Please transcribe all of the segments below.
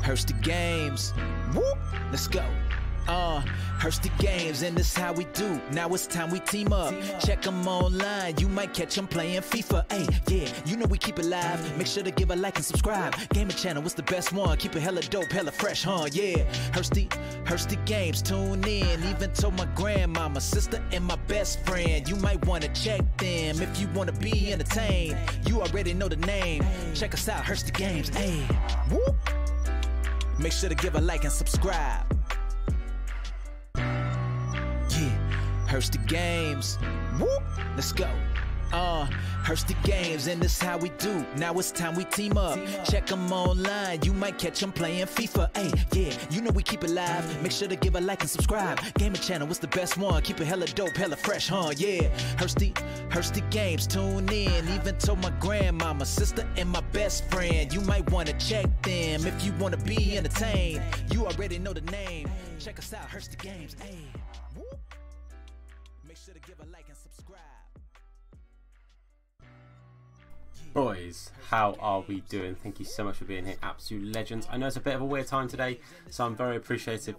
Hurst the games. Whoop, let's go. Hurst the games, and this how we do. Now it's time we team up. Check them online, you might catch them playing FIFA. Hey, yeah, you know we keep it live. Make sure to give a like and subscribe. Gaming channel, what's the best one? Keep it hella dope, hella fresh, huh? Yeah, Hurst the games, tune in. Even told my grandmama, sister, and my best friend. You might wanna check them if you wanna be entertained. You already know the name. Check us out, Hurst the games. Hey, whoop. Make sure to give a like and subscribe. Hurst the games. Whoop, let's go. Hurst the games, and this how we do. Now it's time we team up. Check them online, you might catch them playing FIFA. Hey, yeah, you know we keep it live. Make sure to give a like and subscribe. Gaming channel, what's the best one? Keep it hella dope, hella fresh, huh? Yeah, Hurst the games, tune in. Even told my grandmama, sister, and my best friend. You might wanna check them if you wanna be entertained. You already know the name. Check us out, Hurst the games. Hey, whoop. Make sure to give a like and subscribe. Boys, how are we doing? Thank you so much for being here, absolute legends. I know it's a bit of a weird time today, so I'm very appreciative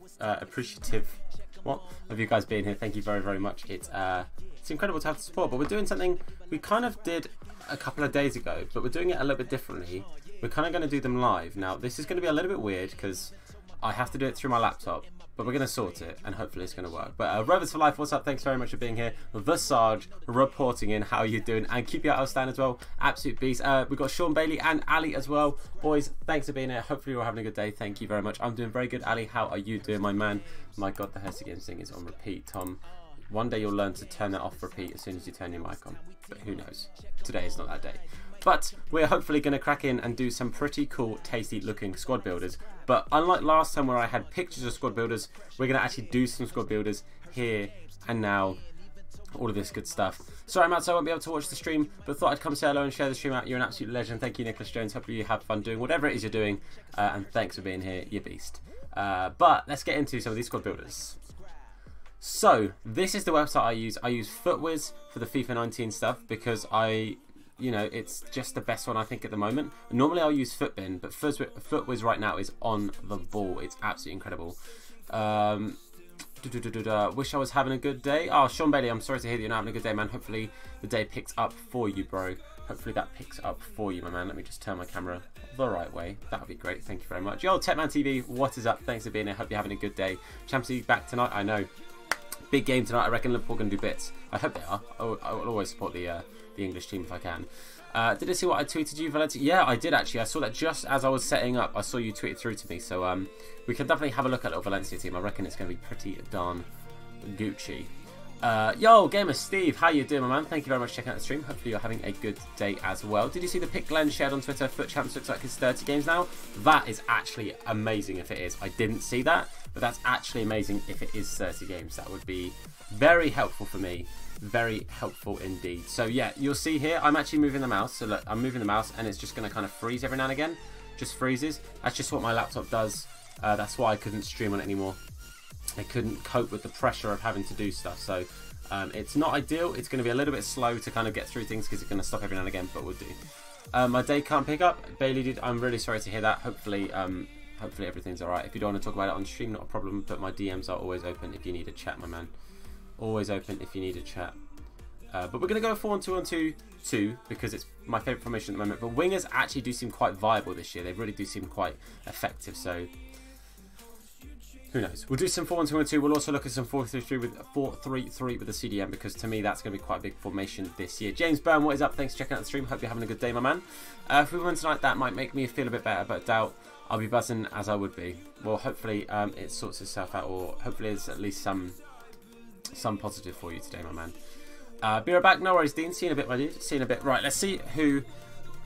of you guys being here. Thank you very, very much. It's incredible to have the support, but we're doing something we kind of did a couple of days ago, but we're doing it a little bit differently. We're kind of going to do them live. Now, this is going to be a little bit weird because I have to do it through my laptop, but we're going to sort it, and hopefully it's going to work. But Rovers for Life, what's up? Thanks very much for being here. The Sarge reporting in. How are you doing? And keep your outstand as well. Absolute beast. We've got Sean Bailey and Ali as well. Boys, thanks for being here. Hopefully you're having a good day. Thank you very much. I'm doing very good. Ali, how are you doing, my man? My God, the Hurst Games thing is on repeat, Tom. One day you'll learn to turn that off repeat as soon as you turn your mic on. But who knows? Today is not that day. But we're hopefully going to crack in and do some pretty cool, tasty looking squad builders. But unlike last time where I had pictures of squad builders, we're going to actually do some squad builders here and now. All of this good stuff. Sorry, Matt, so I won't be able to watch the stream, but thought I'd come say hello and share the stream out. You're an absolute legend. Thank you, Nicholas Jones. Hopefully you have fun doing whatever it is you're doing. And thanks for being here, you beast. But let's get into some of these squad builders. So, this is the website I use. I use FootWiz for the FIFA 19 stuff because you know, it's just the best one I think at the moment. Normally I'll use Footbin, but FootWiz right now is on the ball. It's absolutely incredible. Wish I was having a good day. Oh, Sean Bailey, I'm sorry to hear that you're not having a good day, man. Hopefully the day picks up for you, bro. Hopefully that picks up for you, my man. Let me just turn my camera the right way. That would be great. Thank you very much. Yo, Techman TV, what is up? Thanks for being here. Hope you're having a good day. Champions League back tonight. I know. Big game tonight. I reckon Liverpool can do bits. I hope they are. I will always support the English team if I can. Did you see what I tweeted you, Valencia? Yeah, I did actually. I saw that just as I was setting up. I saw you tweet it through to me. So we can definitely have a look at the Valencia team. I reckon it's going to be pretty darn Gucci. Yo, Gamer Steve, how you doing, my man? Thank you very much for checking out the stream. Hopefully you're having a good day as well. Did you see the pic Glenn shared on Twitter? Foot Champs looks like it's 30 games now. That is actually amazing if it is. I didn't see that, but that's actually amazing if it is 30 games. That would be very helpful for me. Very helpful indeed. So yeah, you'll see here, I'm actually moving the mouse. So look, I'm moving the mouse and it's just going to kind of freeze every now and again. Just freezes. That's just what my laptop does. That's why I couldn't stream on it anymore. I couldn't cope with the pressure of having to do stuff. So it's not ideal. It's going to be a little bit slow to kind of get through things because it's going to stop every now and again, but we'll do. My day can't pick up. Bailey did. I'm really sorry to hear that. Hopefully everything's alright. If you don't want to talk about it on stream, not a problem, but my DMs are always open if you need a chat, my man. Always open if you need a chat. But we're going to go 4-1-2-1-2-2 because it's my favourite formation at the moment. But wingers actually do seem quite viable this year. They really do seem quite effective. So who knows? We'll do some 4-1-2-1-2. We'll also look at some 4-3-3 with the CDM because to me that's going to be quite a big formation this year. James Byrne, what is up? Thanks for checking out the stream. Hope you're having a good day, my man. If we win tonight, that might make me feel a bit better, but doubt I'll be buzzing as I would be. Well, hopefully it sorts itself out, or hopefully there's at least some positive for you today, my man. Be right back. No worries, Dean. Seen a bit, my dude. Seen a bit. Right, let's see who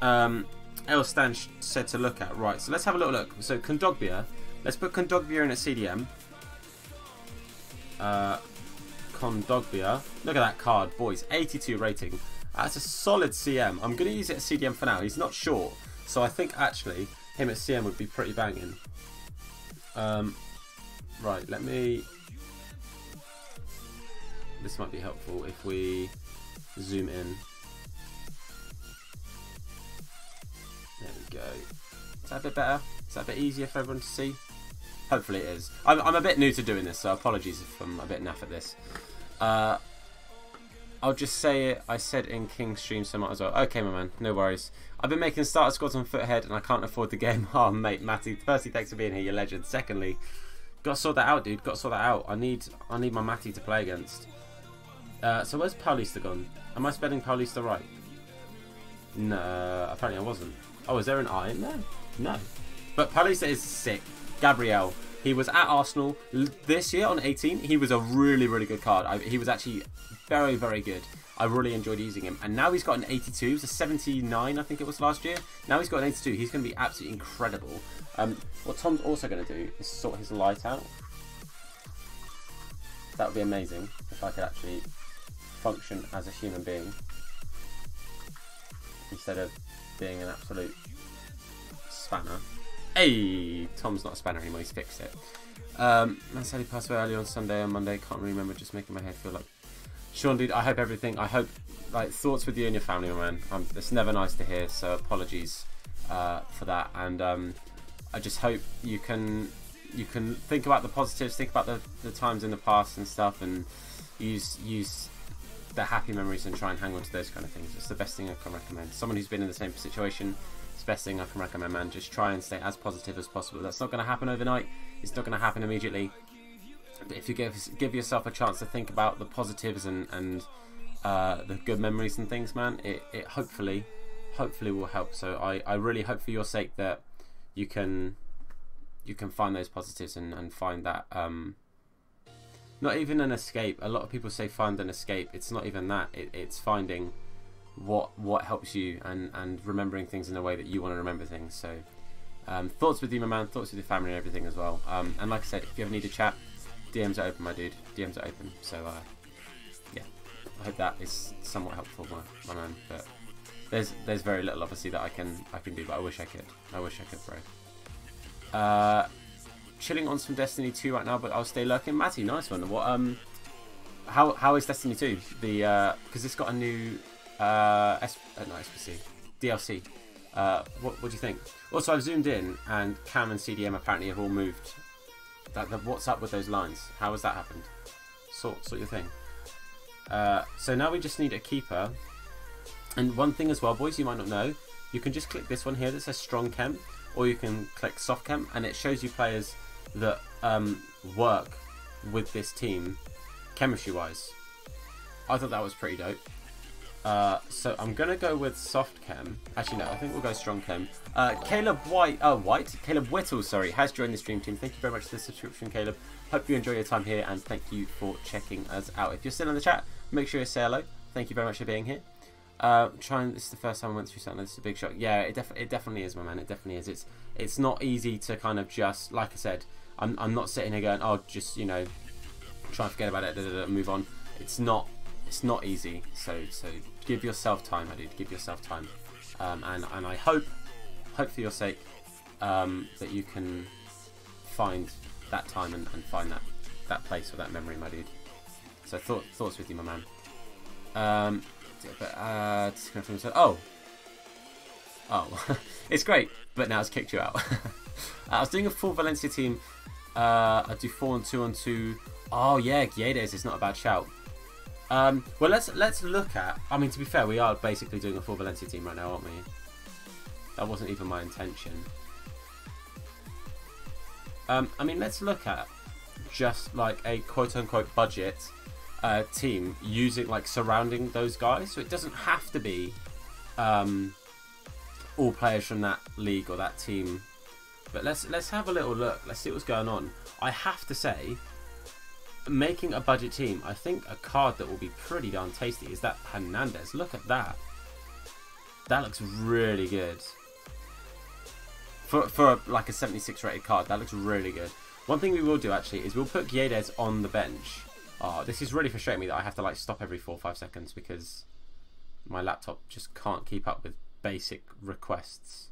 Elstan said to look at. Right, so let's have a little look. So Kondogbia. Let's put Kondogbia in at CDM. Kondogbia. Look at that card, boys. 82 rating. That's a solid CM. I'm going to use it at CDM for now. He's not short, so I think actually him at CM would be pretty banging. Right, let me... This might be helpful if we zoom in. There we go. Is that a bit better? Is that a bit easier for everyone to see? Hopefully it is. I'm a bit new to doing this, so apologies if I'm a bit naff at this. I'll just say it. I said in King's stream, so might as well. Okay, my man, no worries. I've been making starter squads on foot ahead, and I can't afford the game. Oh, mate, Matty. Firstly, thanks for being here, you legend. Secondly, got to sort that out, dude. Got to sort that out. I need my Matty to play against. So where's Paulista gone? Am I spelling Paulista right? No, apparently I wasn't. Oh, is there an I in there? No. But Paulista is sick. Gabriel. He was at Arsenal this year on 18. He was a really, really good card. He was actually very, very good. I really enjoyed using him. And now he's got an 82. It was a 79, I think it was last year. Now he's got an 82. He's going to be absolutely incredible. What Tom's also going to do is sort his light out. That would be amazing if I could actually function as a human being instead of being an absolute spanner. Hey, Tom's not a spanner anymore, he's fixed it. Man said he passed away early on Sunday and Monday, can't really remember, just making my head feel like... Sean, dude, I hope everything, I hope, like, thoughts with you and your family, my man. It's never nice to hear, so apologies for that. And I just hope you can think about the positives, think about the times in the past and stuff, and use the happy memories and try and hang on to those kind of things. It's the best thing I can recommend. Someone who's been in the same situation, it's the best thing I can recommend, man. Just try and stay as positive as possible. That's not going to happen overnight. It's not going to happen immediately. But if you give yourself a chance to think about the positives and the good memories and things, man, it hopefully will help. So I really hope for your sake that you can find those positives and find that not even an escape. A lot of people say find an escape. It's not even that. It's finding what helps you and remembering things in a way that you want to remember things. So thoughts with you, my man. Thoughts with your family and everything as well. And like I said, if you ever need a chat, DMs are open, my dude. DMs are open. So yeah, I hope that is somewhat helpful, my man. But there's very little obviously that I can do, but I wish I could. I wish I could, bro. Chilling on some Destiny 2 right now, but I'll stay lurking. Matty, nice one. What how is Destiny 2? The because it's got a new not SPC DLC. What do you think? Also, I've zoomed in, and Cam and CDM apparently have all moved. What's up with those lines? How has that happened? Sort your thing. So now we just need a keeper. And one thing as well, boys, you might not know, you can just click this one here that says strong chem, or you can click soft chem, and it shows you players that work with this team chemistry wise. I thought that was pretty dope. So I'm gonna go with soft chem. Actually, no, I think we'll go strong chem. Caleb Caleb Whittle, sorry, has joined the stream team. Thank you very much for the subscription, Caleb. Hope you enjoy your time here, and thank you for checking us out. If you're still in the chat, make sure you say hello. Thank you very much for being here. This is the first time I went through something. This is a big shock. Yeah, it definitely is, my man. It definitely is. It's not easy to kind of just, like I said, I'm not sitting here going, oh, just, you know, try and forget about it, and move on. It's not easy. So give yourself time, my dude. Give yourself time. And I hope for your sake that you can find that time and find that place or that memory, my dude. So thoughts with you, my man. It's great, but now it's kicked you out. I was doing a full Valencia team. I do 4 on 2 on 2. Oh yeah, Guedes is not a bad shout. Well, let's look at. I mean, to be fair, we are basically doing a full Valencia team right now, aren't we? That wasn't even my intention. I mean, let's look at just like a quote-unquote budget team using, like, surrounding those guys. So it doesn't have to be all players from that league or that team. But let's have a little look. Let's see what's going on. I have to say, making a budget team, I think a card that will be pretty darn tasty is that Hernandez. Look at that. That looks really good. For like a 76 rated card, that looks really good. One thing we will do actually is we'll put Guedes on the bench. Oh, this is really frustrating me that I have to like stop every 4 or 5 seconds because my laptop just can't keep up with basic requests.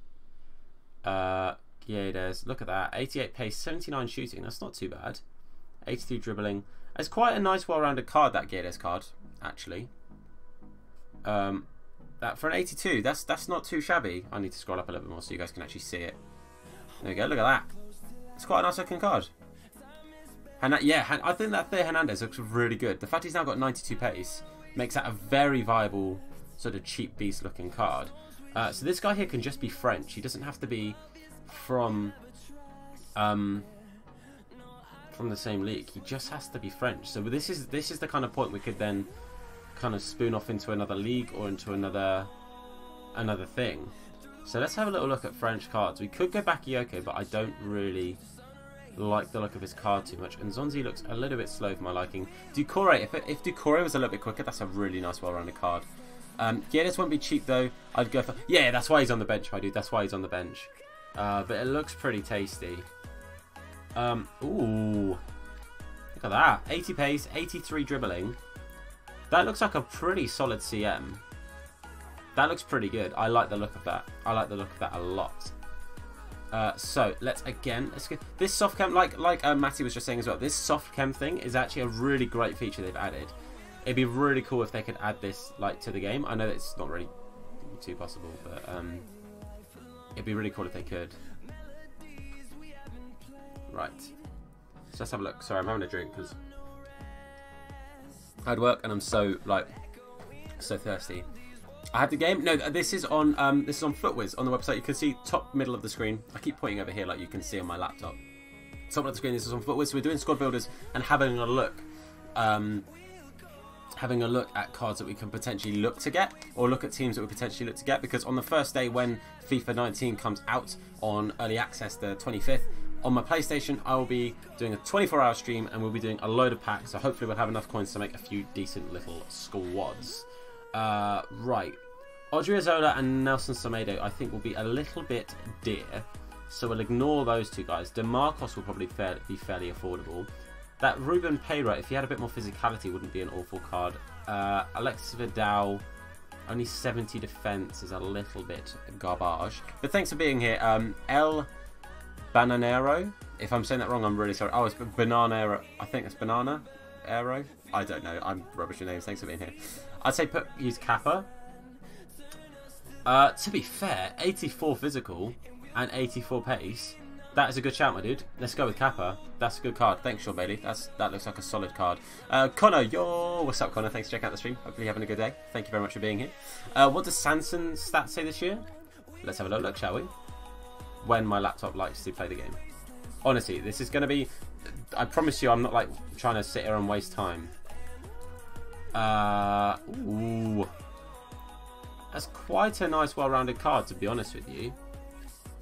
Guedes, look at that. 88 pace, 79 shooting. That's not too bad. 83 dribbling. It's quite a nice, well-rounded card, that Guedes card, actually. That for an 82, that's not too shabby. I need to scroll up a little bit more so you guys can actually see it. There we go. Look at that. It's quite a nice looking card. And yeah, I think that Theo Hernandez looks really good. The fact he's now got 92 pace makes that a very viable sort of cheap beast looking card. So this guy here can just be French. He doesn't have to be from the same league. He just has to be French. So this is the kind of point we could then kind of spoon off into another league or into another thing. So let's have a little look at French cards. We could go Bakayoko, but I don't really like the look of his card too much. And Zonzi looks a little bit slow for my liking. Ducore, if Ducore was a little bit quicker, that's a really nice, well-rounded card. Yeah, this won't be cheap though. I'd go for... Yeah, that's why he's on the bench, my dude. That's why he's on the bench. But it looks pretty tasty. Ooh. Look at that. 80 pace, 83 dribbling. That looks like a pretty solid CM. That looks pretty good. I like the look of that. I like the look of that a lot. So let's get this soft chem, like Matty was just saying as well. This soft chem thing is actually a really great feature they've added. It'd be really cool if they could add this like to the game. I know that it's not really too possible, but it'd be really cool if they could. Right. So let's have a look. Sorry, I'm having a drink because I had work and I'm so thirsty. I had the game. No, this is on FootWiz on the website. You can see top middle of the screen. I keep pointing over here like you can see on my laptop. Top of the screen. This is on FootWiz. So we're doing squad builders and having a look at cards that we can potentially look to get, or look at teams that we potentially look to get. Because on the first day when FIFA 19 comes out on early access, the 25th, on my PlayStation, I will be doing a 24-hour stream and we'll be doing a load of packs. So hopefully we'll have enough coins to make a few decent little squads. Right. Odriozola and Nelson Semedo I think will be a little bit dear, so we'll ignore those two guys. DeMarcos will probably be fairly affordable. That Ruben Pereira, if he had a bit more physicality, wouldn't be an awful card. Alexis Vidal, only 70 defense, is a little bit garbage. But thanks for being here. El Bananero, if I'm saying that wrong, I'm really sorry. Oh, it's Bananero. I think it's Banana Aero. I don't know. I'm rubbish with names. Thanks for being here. I'd say use Kappa. To be fair, 84 physical and 84 pace. That is a good shout, my dude. Let's go with Kappa. That's a good card. Thanks, Sean Bailey. That looks like a solid card. Connor, what's up, Connor? Thanks for checking out the stream. Hopefully you're having a good day. Thank you very much for being here. What does Sanson's stats say this year? Let's have a look, shall we? When my laptop likes to play the game. Honestly, this is going to be... I promise you, I'm not like trying to sit here and waste time. Ooh. That's quite a nice, well-rounded card, to be honest with you.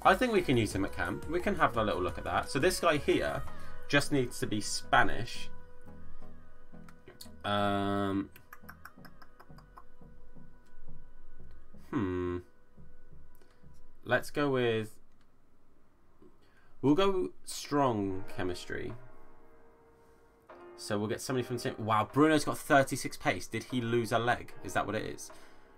I think we can use him at camp. We can have a little look at that. So this guy here just needs to be Spanish. Let's go with... We'll go strong chemistry. So we'll get somebody from the same... Wow, Bruno's got 36 pace. Did he lose a leg? Is that what it is?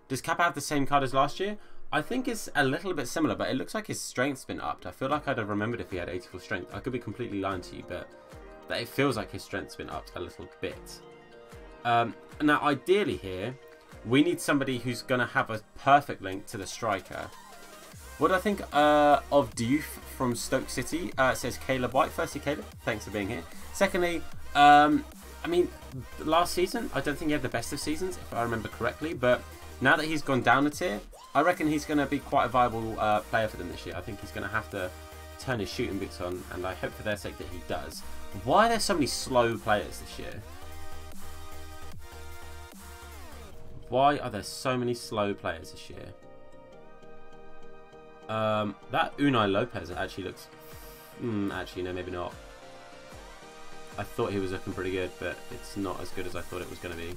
Does Kappa have the same card as last year? I think it's a little bit similar, but it looks like his strength's been upped. I feel like I'd have remembered if he had 84 strength. I could be completely lying to you, but it feels like his strength's been upped a little bit. Now, ideally here, we need somebody who's going to have a perfect link to the striker. What do I think of Diouf from Stoke City? It says Caleb White. Firstly, Caleb, thanks for being here. Secondly, I mean, last season, I don't think he had the best of seasons, if I remember correctly, but now that he's gone down a tier, I reckon he's going to be quite a viable player for them this year. I think he's going to have to turn his shooting boots on, and I hope for their sake that he does. Why are there so many slow players this year? Why are there so many slow players this year? That Unai Lopez actually looks... actually, no, maybe not. I thought he was looking pretty good, but it's not as good as I thought it was going to be.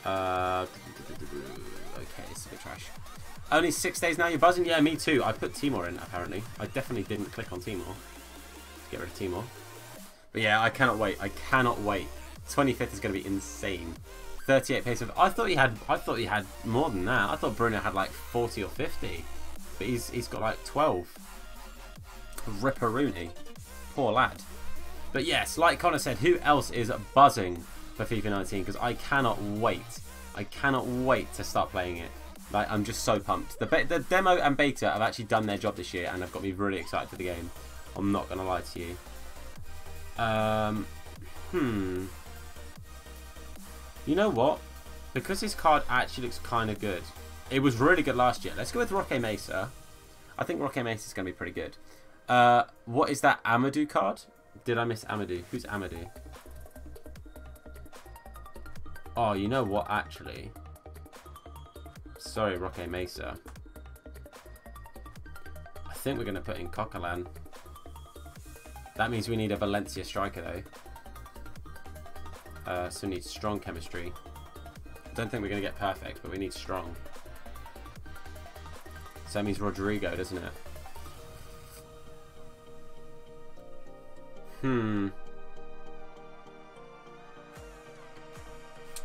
Okay, it's a bit trash. Only 6 days now, you're buzzing? Yeah, me too. I put Timor in, apparently. I definitely didn't click on Timor. Get rid of Timor. But yeah, I cannot wait. I cannot wait. 25th is going to be insane. 38 pace of... I thought he had more than that. I thought Bruno had like 40 or 50. But he's got like 12. Ripperoonie. Poor lad. But yes, like Connor said, who else is buzzing for FIFA 19? Because I cannot wait. I cannot wait to start playing it. Like, I'm just so pumped. The demo and beta have actually done their job this year and have got me really excited for the game. I'm not going to lie to you. You know what? Because his card actually looks kind of good. It was really good last year. Let's go with Roque Mesa. I think Roque Mesa is going to be pretty good. What is that Amadou card? Did I miss Amadou? Who's Amadou? Oh, you know what, actually? Sorry, Roque Mesa. I think we're going to put in Coquelin. That means we need a Valencia striker, though. So we need strong chemistry. Don't think we're going to get perfect, but we need strong. So that means Rodrigo, doesn't it?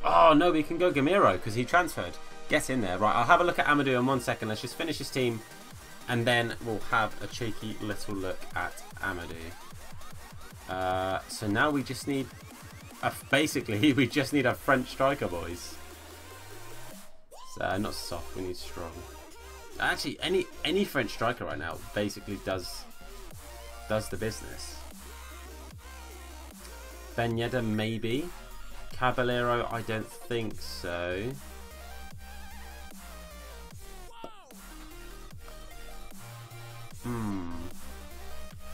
Oh, no, we can go Gamiro because he transferred. Get in there. Right, I'll have a look at Amadou in 1 second. Let's just finish his team. And then we'll have a cheeky little look at Amadou. So now we just need... basically, we just need a French striker, boys. So, not soft, we need strong. Actually, any French striker right now basically does the business. Ben Yedder, maybe. Caballero, I don't think so.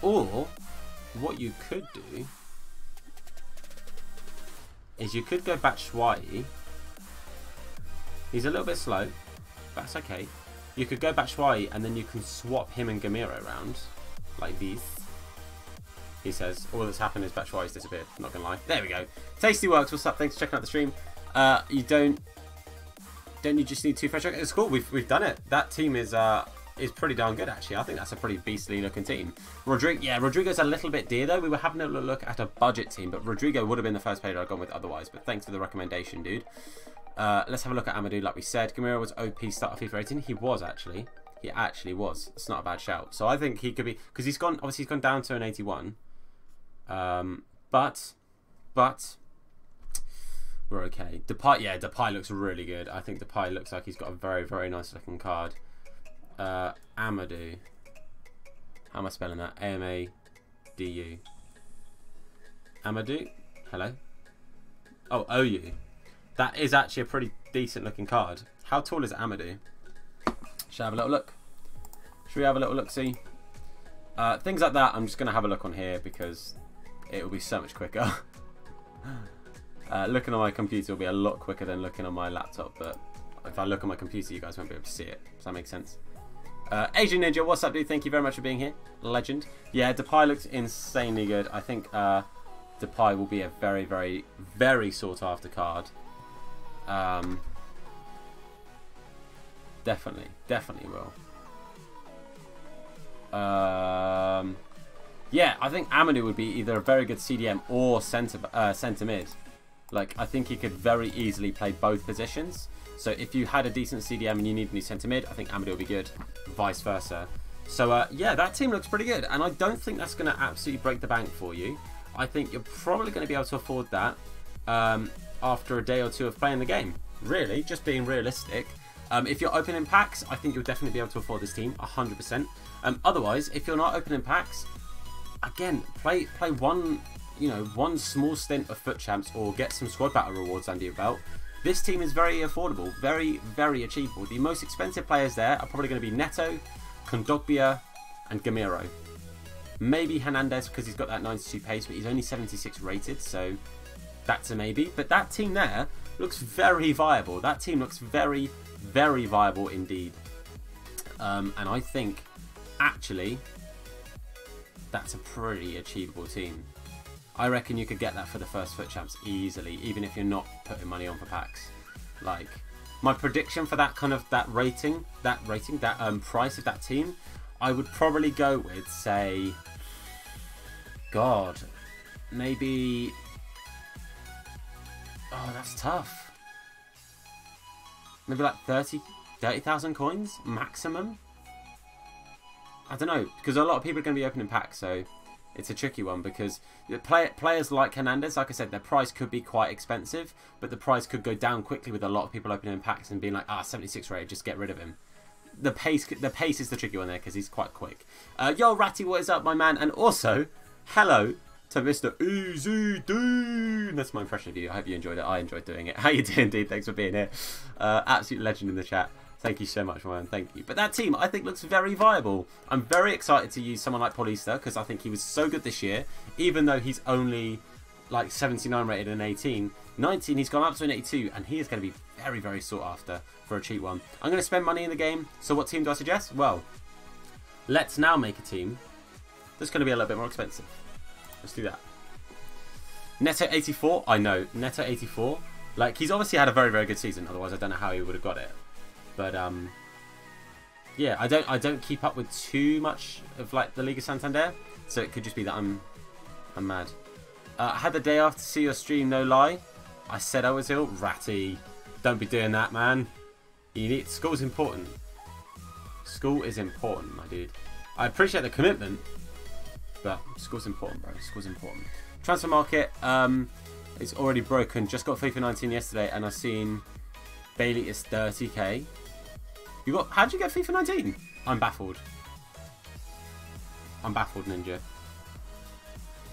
Or, what you could do is you could go Batshuayi. He's a little bit slow, but that's okay. You could go Batshuayi and then you can swap him and Gamiro around, like these. He says, all that's happened is Batshuayi's disappeared. I'm not gonna lie. There we go. Tasty Works, what's up? Thanks for checking out the stream. You don't you just need 2 fresh? It's cool. We've done it. That team is pretty darn good, actually. I think that's a pretty beastly looking team. Rodrigo's a little bit dear though. We were having a look at a budget team, but Rodrigo would have been the first player I'd gone with otherwise. But thanks for the recommendation, dude. Let's have a look at Amadou, like we said. Gamiro was OP start of FIFA 18. He was actually. He actually was. It's not a bad shout. So I think he could be, because he's gone. Obviously, he's gone down to an 81. But we're okay. Depay looks really good. I think Depay looks like he's got a very, very nice looking card. Amadou. How am I spelling that? A-M-A-D-U. Amadou? Hello? Oh, O-U. That is actually a pretty decent looking card. How tall is Amadou? Should I have a little look? Should we have a little look-see? Things like that, I'm just going to have a look on here because it will be so much quicker. Looking on my computer will be a lot quicker than looking on my laptop, but if I look on my computer, you guys won't be able to see it. Does that make sense? Asian Ninja, what's up, dude? Thank you very much for being here. Legend. Yeah, Depay looks insanely good. I think Depay will be a very, very, very sought-after card. Definitely will. Yeah, I think Amadou would be either a very good CDM or centre mid. Like, I think he could very easily play both positions. So if you had a decent CDM and you need a new centre mid, I think Amadou will be good. Vice versa. So yeah, that team looks pretty good, and I don't think that's going to absolutely break the bank for you. I think you're probably going to be able to afford that after a day or two of playing the game. Really, just being realistic. If you're opening packs, I think you'll definitely be able to afford this team, 100%. Otherwise, if you're not opening packs, again, play one small stint of FUT Champs or get some squad battle rewards under your belt. This team is very affordable, very, very achievable. The most expensive players there are probably going to be Neto, Kondogbia, and Gamiro. Maybe Hernandez because he's got that 92 pace, but he's only 76 rated, so that's a maybe. But that team there looks very viable. That team looks very, very viable indeed. And I think, actually, that's a pretty achievable team. I reckon you could get that for the first FUT Champs easily, even if you're not putting money on for packs. Like, my prediction for that kind of price of that team, I would probably go with, say, God, maybe. Oh, that's tough. Maybe like 30,000 coins maximum. I don't know, because a lot of people are going to be opening packs, so It's a tricky one because players like Hernandez, like I said, their price could be quite expensive, but the price could go down quickly with a lot of people opening packs and being like, 76 rated, just get rid of him. The pace is the tricky one there because he's quite quick. Yo, Ratty, what is up, my man? And also, hello to Mr. Easy Dean. That's my impression of you. I hope you enjoyed it. I enjoyed doing it. How you doing, Dean? Thanks for being here. Absolute legend in the chat. Thank you so much, man. Thank you. But that team, I think, looks very viable. I'm very excited to use someone like Paulista because I think he was so good this year. Even though he's only like 79 rated and 18. 19, he's gone up to an 82. And he is going to be very, very sought after for a cheap one. I'm going to spend money in the game. So what team do I suggest? Well, let's now make a team that's going to be a little bit more expensive. Let's do that. Neto 84. I know. Neto 84. Like, he's obviously had a very, very good season. Otherwise, I don't know how he would have got it. But yeah, I don't keep up with too much of like the Liga Santander, so it could just be that I'm mad. I had the day off to see your stream, no lie. I said I was ill. Ratty, don't be doing that, man. School's important. School is important, my dude. I appreciate the commitment, but school's important, bro. School's important. Transfer market is already broken. Just got FIFA 19 yesterday, and I've seen Bailey is 30k. How'd you get FIFA 19? I'm baffled. I'm baffled, Ninja.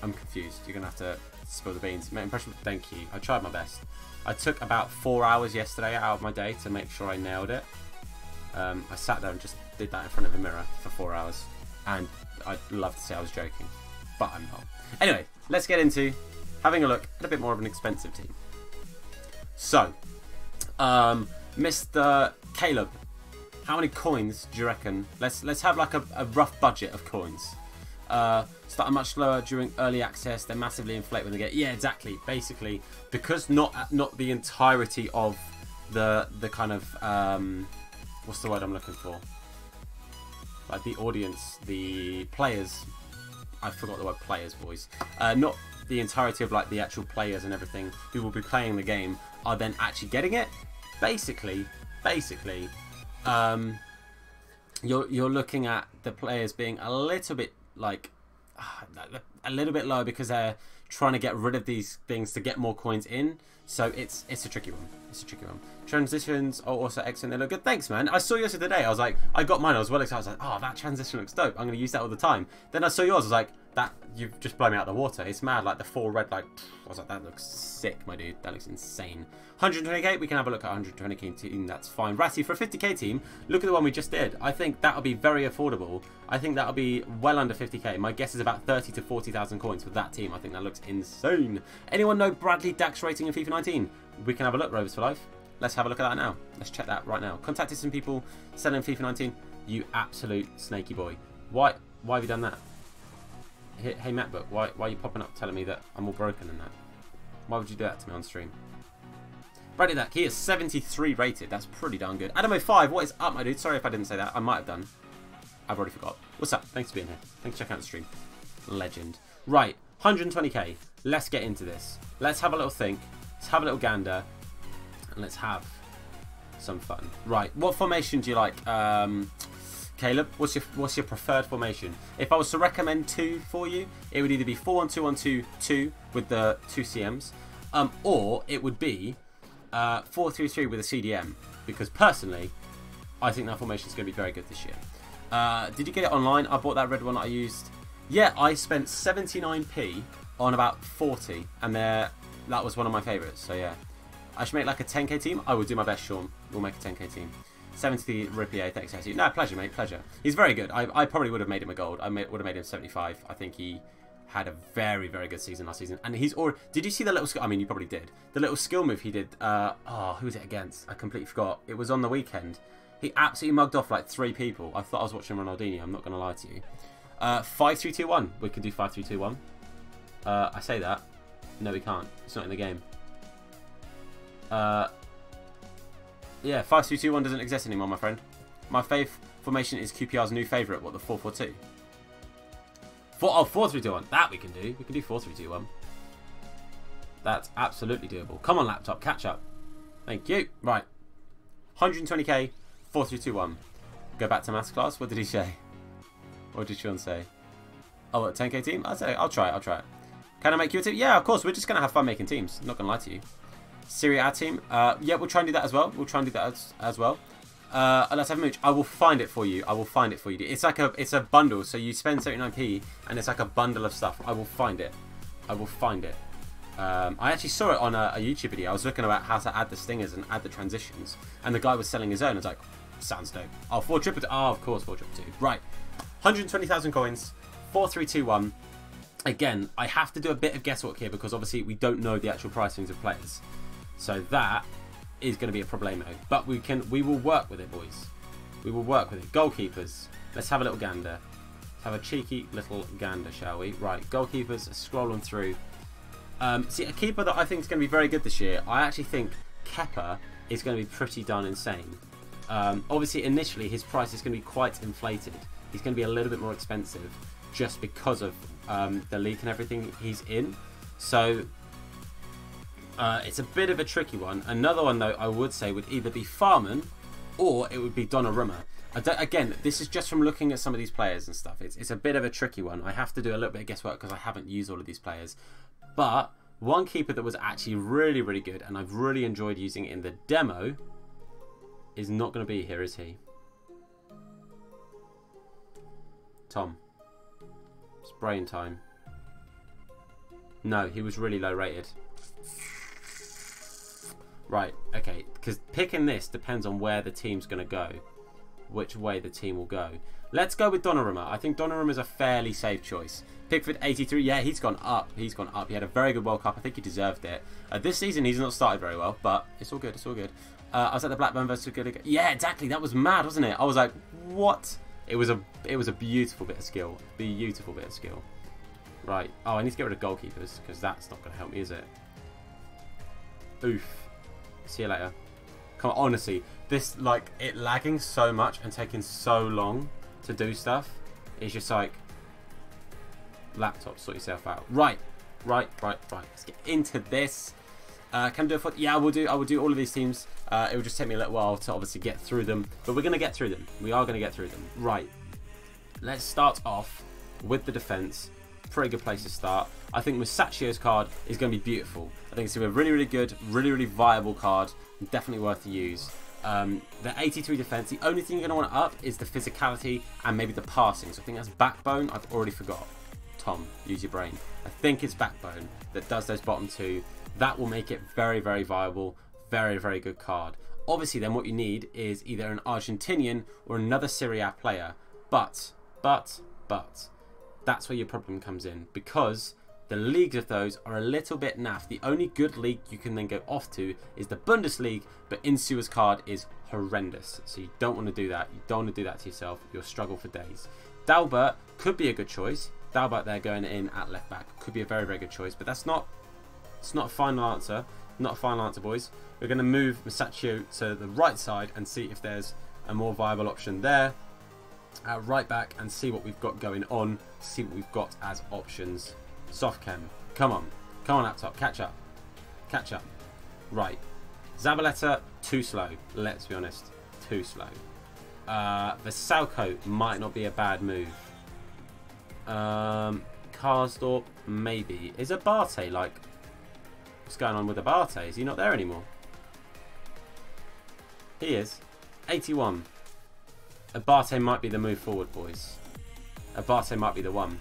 I'm confused. You're gonna have to spill the beans. My impression. Thank you. I tried my best. I took about 4 hours yesterday out of my day to make sure I nailed it. I sat there and just did that in front of a mirror for 4 hours, and I'd love to say I was joking, but I'm not. Anyway, let's get into having a look at a bit more of an expensive team. So, Mr. Caleb, how many coins do you reckon? Let's have like a rough budget of coins. Starting much lower during early access, they massively inflate when they get. Yeah, exactly. Basically, because not the entirety of the kind of what's the word I'm looking for? Like the audience, the players. I forgot the word players, boys. Not the entirety of like the actual players and everything who will be playing the game are then actually getting it. Basically, you're looking at the players being a little bit like a little bit low because they're trying to get rid of these things to get more coins in. So it's a tricky one. It's a tricky one. Transitions are also excellent. They look good. Thanks, man. I saw yours today. I was like, I got mine. I was well excited. I was like, oh, that transition looks dope. I'm going to use that all the time. Then I saw yours. I was like, that you've just blown me out of the water. It's mad. Like the 4 red. Like I was like, that looks sick, my dude. That looks insane. 120k. We can have a look at 120k team. That's fine. Ratty, for a 50k team, look at the one we just did. I think that'll be very affordable. I think that'll be well under 50k. My guess is about 30 to 40,000 coins for that team. I think that looks insane. Anyone know Bradley Dax rating in FIFA 19? We can have a look, Rovers for Life. Let's have a look at that now. Let's check that right now. Contacted some people selling FIFA 19. You absolute snaky boy. Why have you done that? Hey MacBook, why are you popping up telling me that I'm all broken than that? Why would you do that to me on stream? Bradley Dax, he is 73 rated. That's pretty darn good. Adamo5, what is up, my dude? Sorry if I didn't say that. I might have done. I've already forgot. What's up? Thanks for being here. Thanks for checking out the stream. Legend. Right, 120k. Let's get into this. Let's have a little think. Let's have a little gander. And let's have some fun. Right, what formation do you like, Caleb? What's your preferred formation? If I was to recommend 2 for you, it would either be 4-1-2-1-2-2 with the 2 CMs, or it would be 4-3-3 with a CDM. Because personally, I think that formation is going to be very good this year. Did you get it online? I bought that red one that I used. Yeah, I spent 79p on about 40, and that was one of my favourites. So yeah, I should make like a 10k team. I will do my best, Sean. We'll make a 10k team. 70 Ripier, thanks, Jesse. No, pleasure, mate, pleasure. He's very good. I probably would have made him a gold. I would have made him 75. I think he had a very, very good season last season. And he's already... Did you see the little skill... I mean, you probably did. The little skill move he did... who was it against? I completely forgot. It was on the weekend. He absolutely mugged off like 3 people. I thought I was watching Ronaldinho. I'm not going to lie to you. 5-3-2-1. We can do 5-3-2-1. I say that. No, we can't. It's not in the game. Yeah, 5-2-2-1 doesn't exist anymore, my friend. My fave formation is QPR's new favourite. What, the 4-4-2? 4-3-2-1. That we can do. We can do 4-3-2-1. That's absolutely doable. Come on, laptop. Catch up. Thank you. Right. 120k. 4-3-2-1. Go back to maths class. What did he say? What did Sean say? Oh, a 10k team? I'll try it. Can I make you a team? Yeah, of course. We're just going to have fun making teams. I'm not going to lie to you. Serie A team. Yeah, we'll try and do that as well. As well. Let's have a mooch. I will find it for you. It's like a bundle. So you spend 79p and it's like a bundle of stuff. I will find it. I actually saw it on a YouTube video. I was looking about how to add the stingers and add the transitions. And the guy was selling his own. I was like, sounds dope. Oh, 4 Oh, of course, 4 Right. 120,000 coins. 4321. Again, I have to do a bit of guesswork here because obviously we don't know the actual pricings of players. So that is going to be a problemo. But we will work with it, boys. We will work with it. Goalkeepers. Let's have a little gander. Let's have a cheeky little gander, shall we? Right, goalkeepers, scrolling through. See, a keeper that I think is going to be very good this year. I actually think Kepa is going to be pretty darn insane. Obviously, initially, his price is going to be quite inflated. He's going to be a little bit more expensive just because of the league and everything he's in. So it's a bit of a tricky one. Another one, though, I would say would either be Farman or it would be Donnarumma. Again, this is just from looking at some of these players and stuff. It's a bit of a tricky one. I have to do a little bit of guesswork because I haven't used all of these players. But one keeper that was actually really, really good and I've really enjoyed using in the demo is not going to be here, is he? Tom. It's brain time. No, he was really low rated. Right, okay. Because picking this depends on where the team's going to go. Which way the team will go. Let's go with Donnarumma. I think Donnarumma is a fairly safe choice. Pickford 83. Yeah, he's gone up. He had a very good World Cup. I think he deserved it. This season he's not started very well, but it's all good. I was at the Blackburn versus good. Yeah, exactly. That was mad, wasn't it? I was like, what? It was a beautiful bit of skill. Right. Oh, I need to get rid of goalkeepers because that's not going to help me, is it? Oof. See you later. Come on, honestly, this it lagging so much and taking so long to do stuff is just like laptop, sort yourself out. Right. Let's get into this. Can I do a foot? Yeah, I will do all of these teams. It will just take me a little while to obviously get through them, but we're going to get through them. We are going to get through them. Right. Let's start off with the defense. Pretty good place to start. I think Musacchio's card is going to be beautiful. I think it's going to be a really, really good, really, really viable card. Definitely worth to use. The 83 defense, the only thing you're going to want to up is the physicality and maybe the passing. So I think that's backbone. I've already forgot. Tom, use your brain. I think it's backbone that does those bottom two. That will make it very, very viable. Very, very good card. Obviously, then what you need is either an Argentinian or another Serie A player. But, that's where your problem comes in because the leagues of those are a little bit naff. The only good league you can then go off to is the Bundesliga, but Insua's card is horrendous. So you don't want to do that. You don't want to do that to yourself. You'll struggle for days. Dalbert could be a good choice. Dalbert there going in at left back could be a very, very good choice, but it's not a final answer. Not a final answer, boys. We're going to move Musacchio to the right side and see if there's a more viable option there. Right back and see what we've got going on. See what we've got as options. Softchem. Come on, laptop. Catch up. Right. Zabaleta, too slow. Let's be honest. Too slow. Vasalco might not be a bad move. Karsdorp, maybe. Is Abate like... What's going on with Abate? Is he not there anymore? He is. 81. Abate might be the move forward, boys. Abate might be the one.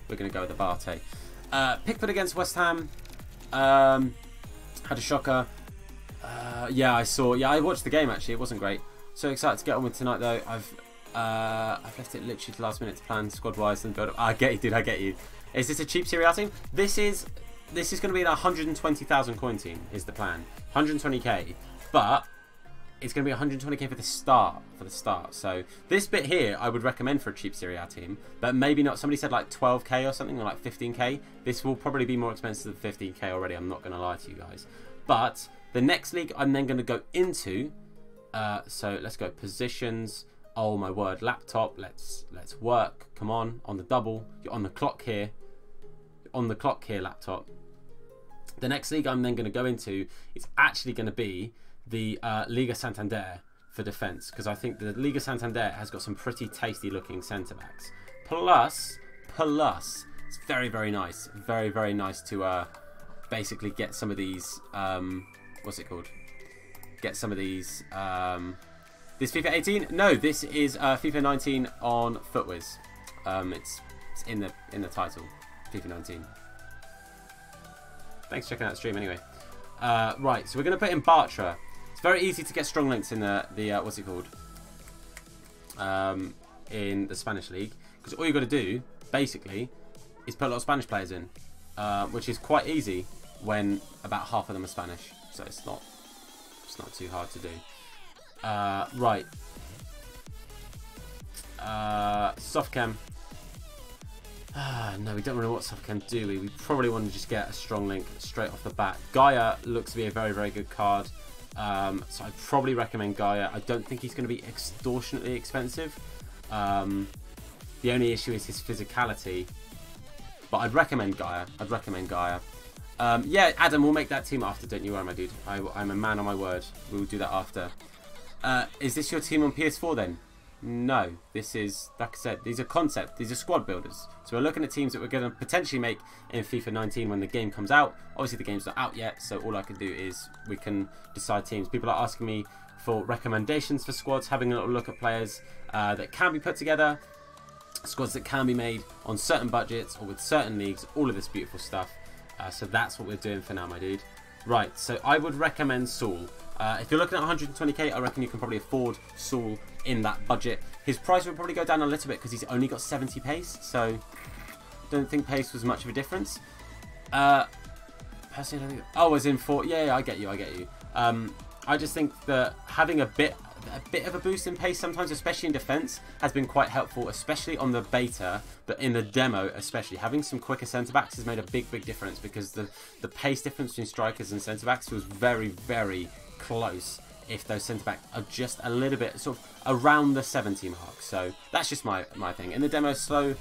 We're going to go with Abate. Pickford against West Ham. Had a shocker. Yeah, I watched the game actually. It wasn't great. So excited to get on with tonight though. I've left it literally to last minute to plan squad wise and build up. I get you, dude. I get you. Is this a cheap Serie A team? This is going to be an 120,000 coin team. Is the plan 120k, but it's going to be 120k for the start. So this bit here, I would recommend for a cheap Serie A team, but maybe not. Somebody said like 12k or something, or like 15k. This will probably be more expensive than 15k already. I'm not going to lie to you guys. But the next league, I'm then going to go into. So let's go positions. Oh my word, laptop. Let's work. Come on the double. You're on the clock here. Laptop. The next league I'm then going to go into is actually going to be the Liga Santander for defence, because I think the Liga Santander has got some pretty tasty looking centre backs. Plus Plus, it's very, very nice. Very, very nice to basically get some of these... what's it called? Get some of these... this FIFA 18? No, this is FIFA 19 on Footwiz. It's in the title. FIFA 19. Thanks for checking out the stream anyway. Right, so we're going to put in Bartra. It's very easy to get strong links in the what's it called? In the Spanish league, because all you've got to do basically is put a lot of Spanish players in, which is quite easy when about half of them are Spanish, so it's not too hard to do. Right, softcam. No, we don't really know what softcam do we? We probably want to just get a strong link straight off the bat. Gaia looks to be a very, very good card. So I'd probably recommend Gaia. I don't think he's going to be extortionately expensive. The only issue is his physicality. But I'd recommend Gaia. Yeah, Adam, we'll make that team after, don't you worry, my dude. I'm a man on my word. We'll do that after. Is this your team on PS4 then? No, this is, like I said, these are concept, these are squad builders. So we're looking at teams that we're going to potentially make in FIFA 19 when the game comes out. Obviously the game's not out yet, so all I can do is we can decide teams. People are asking me for recommendations for squads, having a little look at players that can be put together, squads that can be made on certain budgets or with certain leagues, all of this beautiful stuff. So that's what we're doing for now, my dude. Right, so I would recommend Saul. If you're looking at 120k, I reckon you can probably afford Saul in that budget. His price would probably go down a little bit because he's only got 70 pace, so I don't think pace was much of a difference. Personally, I don't think... Oh, as in 4... Yeah, I get you. I just think that having a bit of a boost in pace sometimes, especially in defence, has been quite helpful, especially on the beta, but in the demo especially. Having some quicker centre-backs has made a big difference, because the pace difference between strikers and centre-backs was very, very close if those centre-backs are just a little bit sort of around the 70 mark. So that's just my thing. In the demo, slow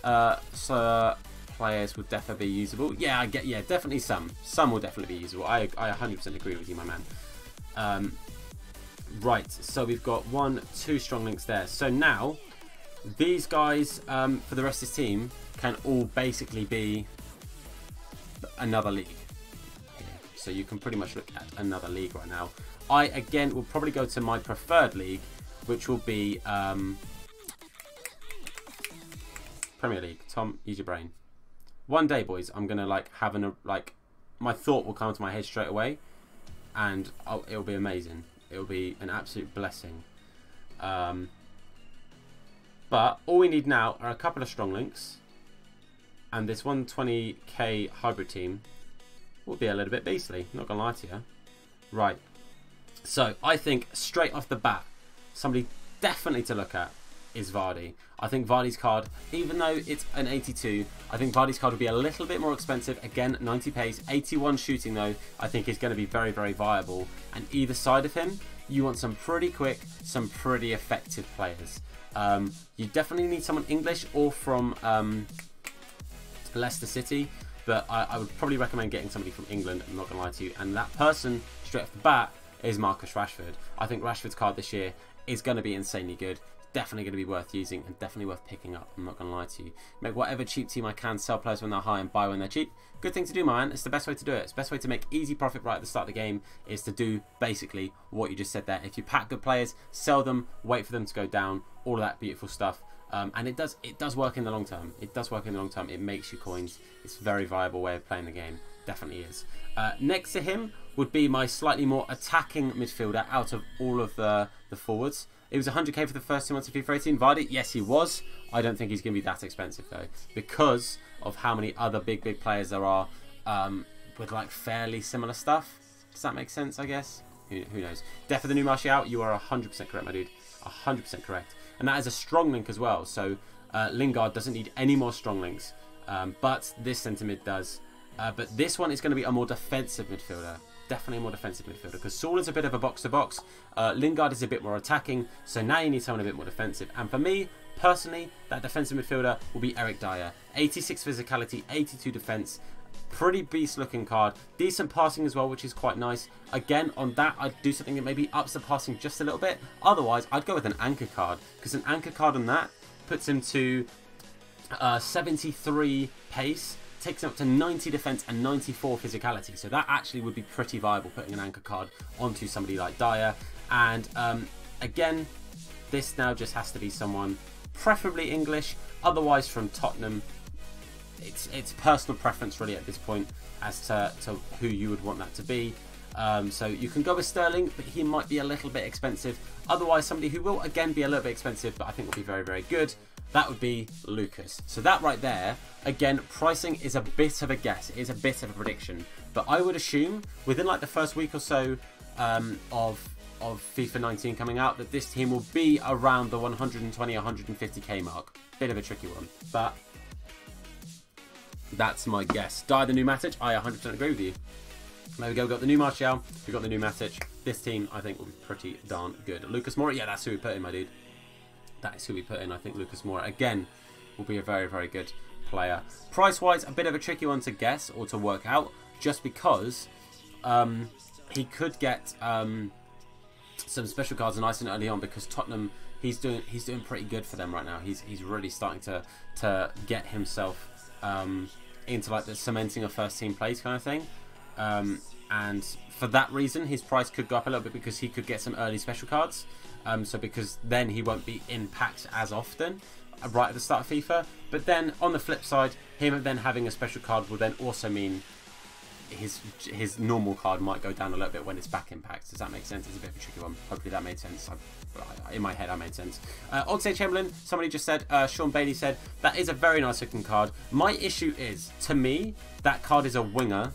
players would definitely be usable. Yeah, definitely some will definitely be usable. I 100% agree with you, my man. Right, so we've got 2 strong links there. So now these guys for the rest of this team can all basically be another league. So you can pretty much look at another league right now. I, again, will probably go to my preferred league, which will be Premier League. Tom, use your brain. One day, boys, I'm going to have my thought will come to my head straight away, and it'll be amazing. It'll be an absolute blessing. But all we need now are a couple of strong links, and this 120k hybrid team will be a little bit beastly, not gonna lie to you. Right, so I think straight off the bat, somebody definitely to look at is Vardy. I think Vardy's card, even though it's an 82, I think Vardy's card will be a little bit more expensive. Again, 90 pace, 81 shooting though, I think is going to be very, very viable. And either side of him, you want some pretty quick, some pretty effective players. You definitely need someone English or from Leicester City, but I would probably recommend getting somebody from England, I'm not going to lie to you. And that person, straight off the bat, is Marcus Rashford. I think Rashford's card this year is going to be insanely good. Definitely going to be worth using and definitely worth picking up, I'm not going to lie to you. Make whatever cheap team I can, sell players when they're high and buy when they're cheap. Good thing to do, man. It's the best way to do it. It's the best way to make easy profit right at the start of the game, is to do basically what you just said there. If you pack good players, sell them, wait for them to go down, all of that beautiful stuff. And it does work in the long term. It does work in the long term. It makes you coins. It's a very viable way of playing the game. Definitely is. Next to him would be my slightly more attacking midfielder out of all of the forwards. It was 100k for the first 2 months of FIFA 18. Vardy, yes, he was. I don't think he's going to be that expensive, though, because of how many other big players there are with, fairly similar stuff. Does that make sense, I guess? Who knows? Death of the new Martial, you are 100% correct, my dude. 100% correct. And that is a strong link as well. So Lingard doesn't need any more strong links, but this centre mid does. But this one is going to be a more defensive midfielder. Definitely a more defensive midfielder, because Saul is a bit of a box-to-box. Lingard is a bit more attacking, so now you need someone a bit more defensive. And for me, personally, that defensive midfielder will be Eric Dyer. 86 physicality, 82 defense. Pretty beast-looking card. Decent passing as well, which is quite nice. Again, on that, I'd do something that maybe ups the passing just a little bit. Otherwise, I'd go with an anchor card, because an anchor card on that puts him to 73 pace, takes him up to 90 defense and 94 physicality. So that actually would be pretty viable, putting an anchor card onto somebody like Dyer. And again, this now just has to be someone preferably English, otherwise from Tottenham. It's personal preference really at this point as to who you would want that to be. So you can go with Sterling, but he might be a little bit expensive. Otherwise, somebody who will again be a little bit expensive, but I think will be very, very good, that would be Lucas. So that right there, again, pricing is a bit of a guess. It is a bit of a prediction, but I would assume within like the first week or so of FIFA 19 coming out, that this team will be around the 120, 150k mark. Bit of a tricky one, but that's my guess. Dyer the new Matic, I 100% agree with you. There we go, we've got the new Martial, we've got the new Matic. This team, I think, will be pretty darn good. Lucas Moura, yeah, that's who we put in, my dude. That is who we put in. I think Lucas Moura, again, will be a very, very good player. Price-wise, a bit of a tricky one to guess or to work out, just because he could get some special cards nice and early on, because Tottenham, he's doing pretty good for them right now. He's really starting to get himself into like the cementing of first team place kind of thing. And for that reason, his price could go up a little bit, because he could get some early special cards. So because then he won't be in packs as often right at the start of FIFA. But then on the flip side, him then having a special card will then also mean his normal card might go down a little bit when it's back in packs. Does that make sense? It's a bit of a tricky one. Hopefully that made sense. In my head, that made sense. Oxlade-Chamberlain, somebody just said, Sean Bailey said, that is a very nice looking card. My issue is, to me, that card is a winger,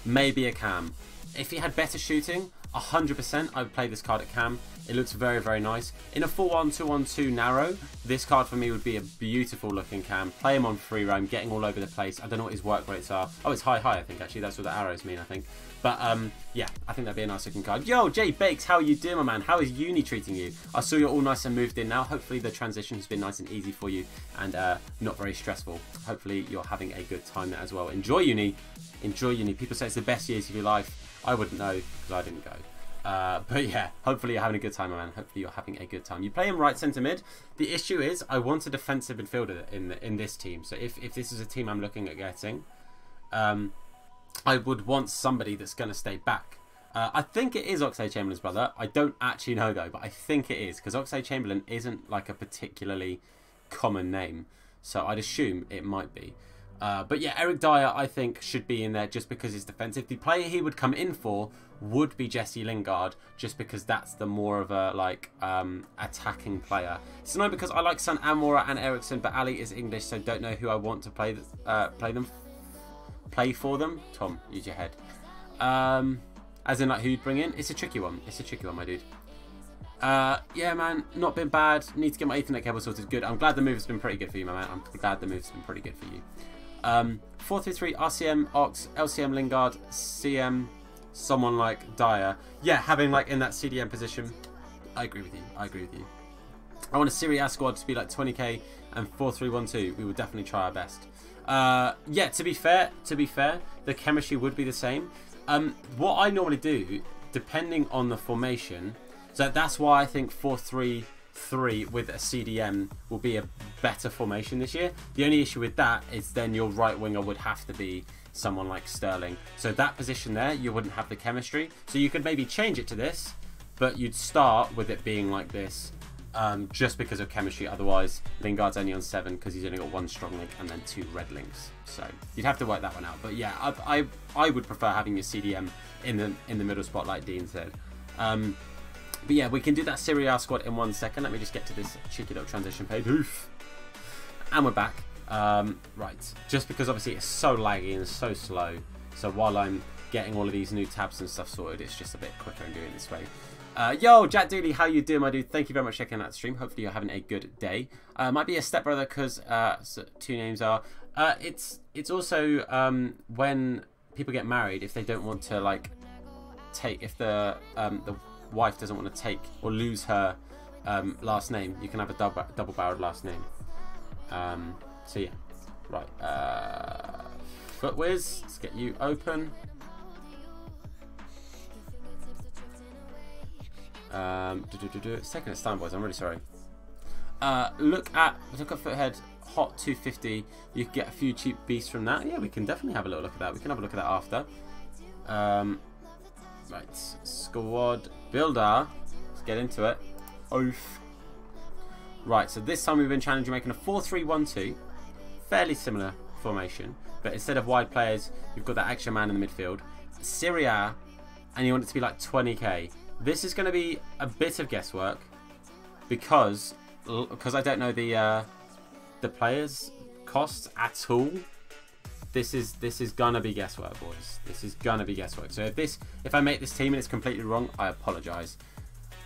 maybe a cam. If he had better shooting, 100% I would play this card at cam. It looks very, very nice. In a 4-1-2-1-2 narrow, this card for me would be a beautiful looking cam. Play him on free roam, getting all over the place. I don't know what his work rates are. Oh, it's high, I think, actually. That's what the arrows mean, I think. But, yeah, I think that'd be a nice looking card. Yo, Jay Bakes, how are you doing, my man? How is uni treating you? I saw you're all nice and moved in now. Hopefully the transition has been nice and easy for you and not very stressful. Hopefully you're having a good time there as well. Enjoy uni. Enjoy uni. People say it's the best years of your life. I wouldn't know, because I didn't go. But yeah, hopefully you're having a good time, my man. Hopefully you're having a good time. You play him right centre mid. The issue is, I want a defensive midfielder in this team. So if this is a team I'm looking at getting, I would want somebody that's going to stay back. I think it is Oxlade-Chamberlain's brother. I don't actually know though, but I think it is, because Oxlade-Chamberlain isn't like a particularly common name. So I'd assume it might be. But yeah, Eric Dyer, I think, should be in there just because he's defensive. The player he would come in for would be Jesse Lingard, just because that's the more of a like attacking player. It's annoying because I like Son Amora and Ericsson, but Ali is English, so don't know who I want to play for them. Tom, use your head. As in like who you'd bring in. It's a tricky one. It's a tricky one, my dude. Yeah, man, not been bad. Need to get my Ethernet cable sorted. Good. I'm glad the move has been pretty good for you, my man. I'm glad the move's been pretty good for you. 4-3-3, RCM, Ox, LCM, Lingard, CM, someone like Dyer. Yeah, having like in that CDM position. I agree with you. I agree with you. I want a Serie A squad to be like 20k and 4-3-1-2. We will definitely try our best. Yeah, to be fair, the chemistry would be the same. What I normally do, depending on the formation, so that's why I think 4-3-3 with a CDM will be a better formation this year. The only issue with that is then your right winger would have to be someone like Sterling. So that position there, you wouldn't have the chemistry. So you could maybe change it to this, but you'd start with it being like this, just because of chemistry. Otherwise, Lingard's only on 7 because he's only got 1 strong link and then 2 red links. So you'd have to work that one out. But yeah, I would prefer having your CDM in the middle spot like Dean said. But yeah, we can do that Serie A squad in 1 second. Let me just get to this cheeky little transition page. Oof. And we're back. Right. Just because obviously it's so laggy and so slow. So while I'm getting all of these new tabs and stuff sorted, it's just a bit quicker in doing it this way. Yo, Jack Dooley, how you doing, my dude? Thank you very much for checking out the stream. Hopefully you're having a good day. Might be a stepbrother because so 2 names are. It's also when people get married, if they don't want to like take, if the wife doesn't want to take or lose her last name, you can have a double-barreled last name. So yeah, right. Footwiz, let's get you open. Second at time, boys. I'm really sorry. Look at Foothead hot 250, you can get a few cheap beasts from that. Yeah, we can definitely have a little look at that. We can have a look at that after. Right, squad builder. Let's get into it. Oof. Right, so this time we've been challenging making a 4-3-1-2. Fairly similar formation, but instead of wide players, you've got that extra man in the midfield. Serie A, and you want it to be like 20k. This is going to be a bit of guesswork because I don't know the players' costs at all. This is gonna be guesswork, boys. This is gonna be guesswork. So if I make this team and it's completely wrong, I apologise.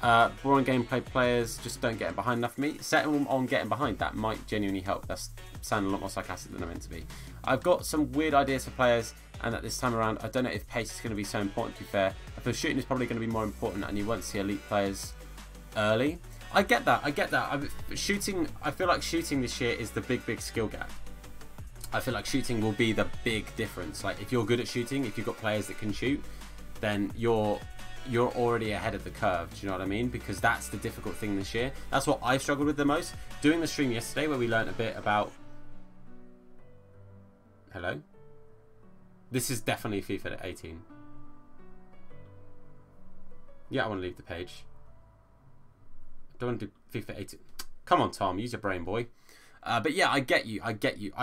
Boring gameplay players just don't get behind enough for me. Set them on getting behind. That might genuinely help. That's sounding a lot more sarcastic than I'm meant to be. I've got some weird ideas for players, and at this time around, I don't know if pace is going to be so important, to be fair. I feel shooting is probably going to be more important, and you won't see elite players early. I get that. Shooting, I feel like shooting this year is the big skill gap. I feel like shooting will be the big difference. Like, if you're good at shooting, if you've got players that can shoot, then you're already ahead of the curve. Do you know what I mean? Because that's the difficult thing this year. That's what I struggled with the most. Doing the stream yesterday where we learned a bit about... Hello? This is definitely FIFA 18. Yeah, I want to leave the page. I don't want to do FIFA 18. Come on, Tom. Use your brain, boy. But yeah, I get you. I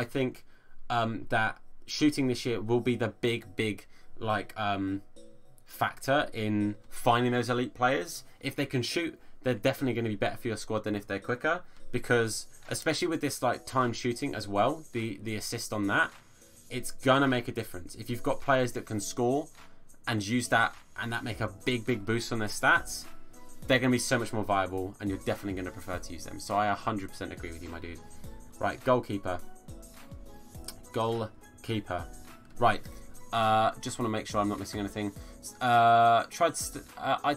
think that shooting this year will be the big like factor in finding those elite players. If they can shoot, they're definitely going to be better for your squad than if they're quicker, because especially with this like time shooting as well, the assist on that, it's gonna make a difference. If you've got players that can score and use that, and that make a big boost on their stats, they're going to be so much more viable, and you're definitely going to prefer to use them. So I 100% agree with you, my dude. Right, goalkeeper. Right, just want to make sure I'm not missing anything. I'd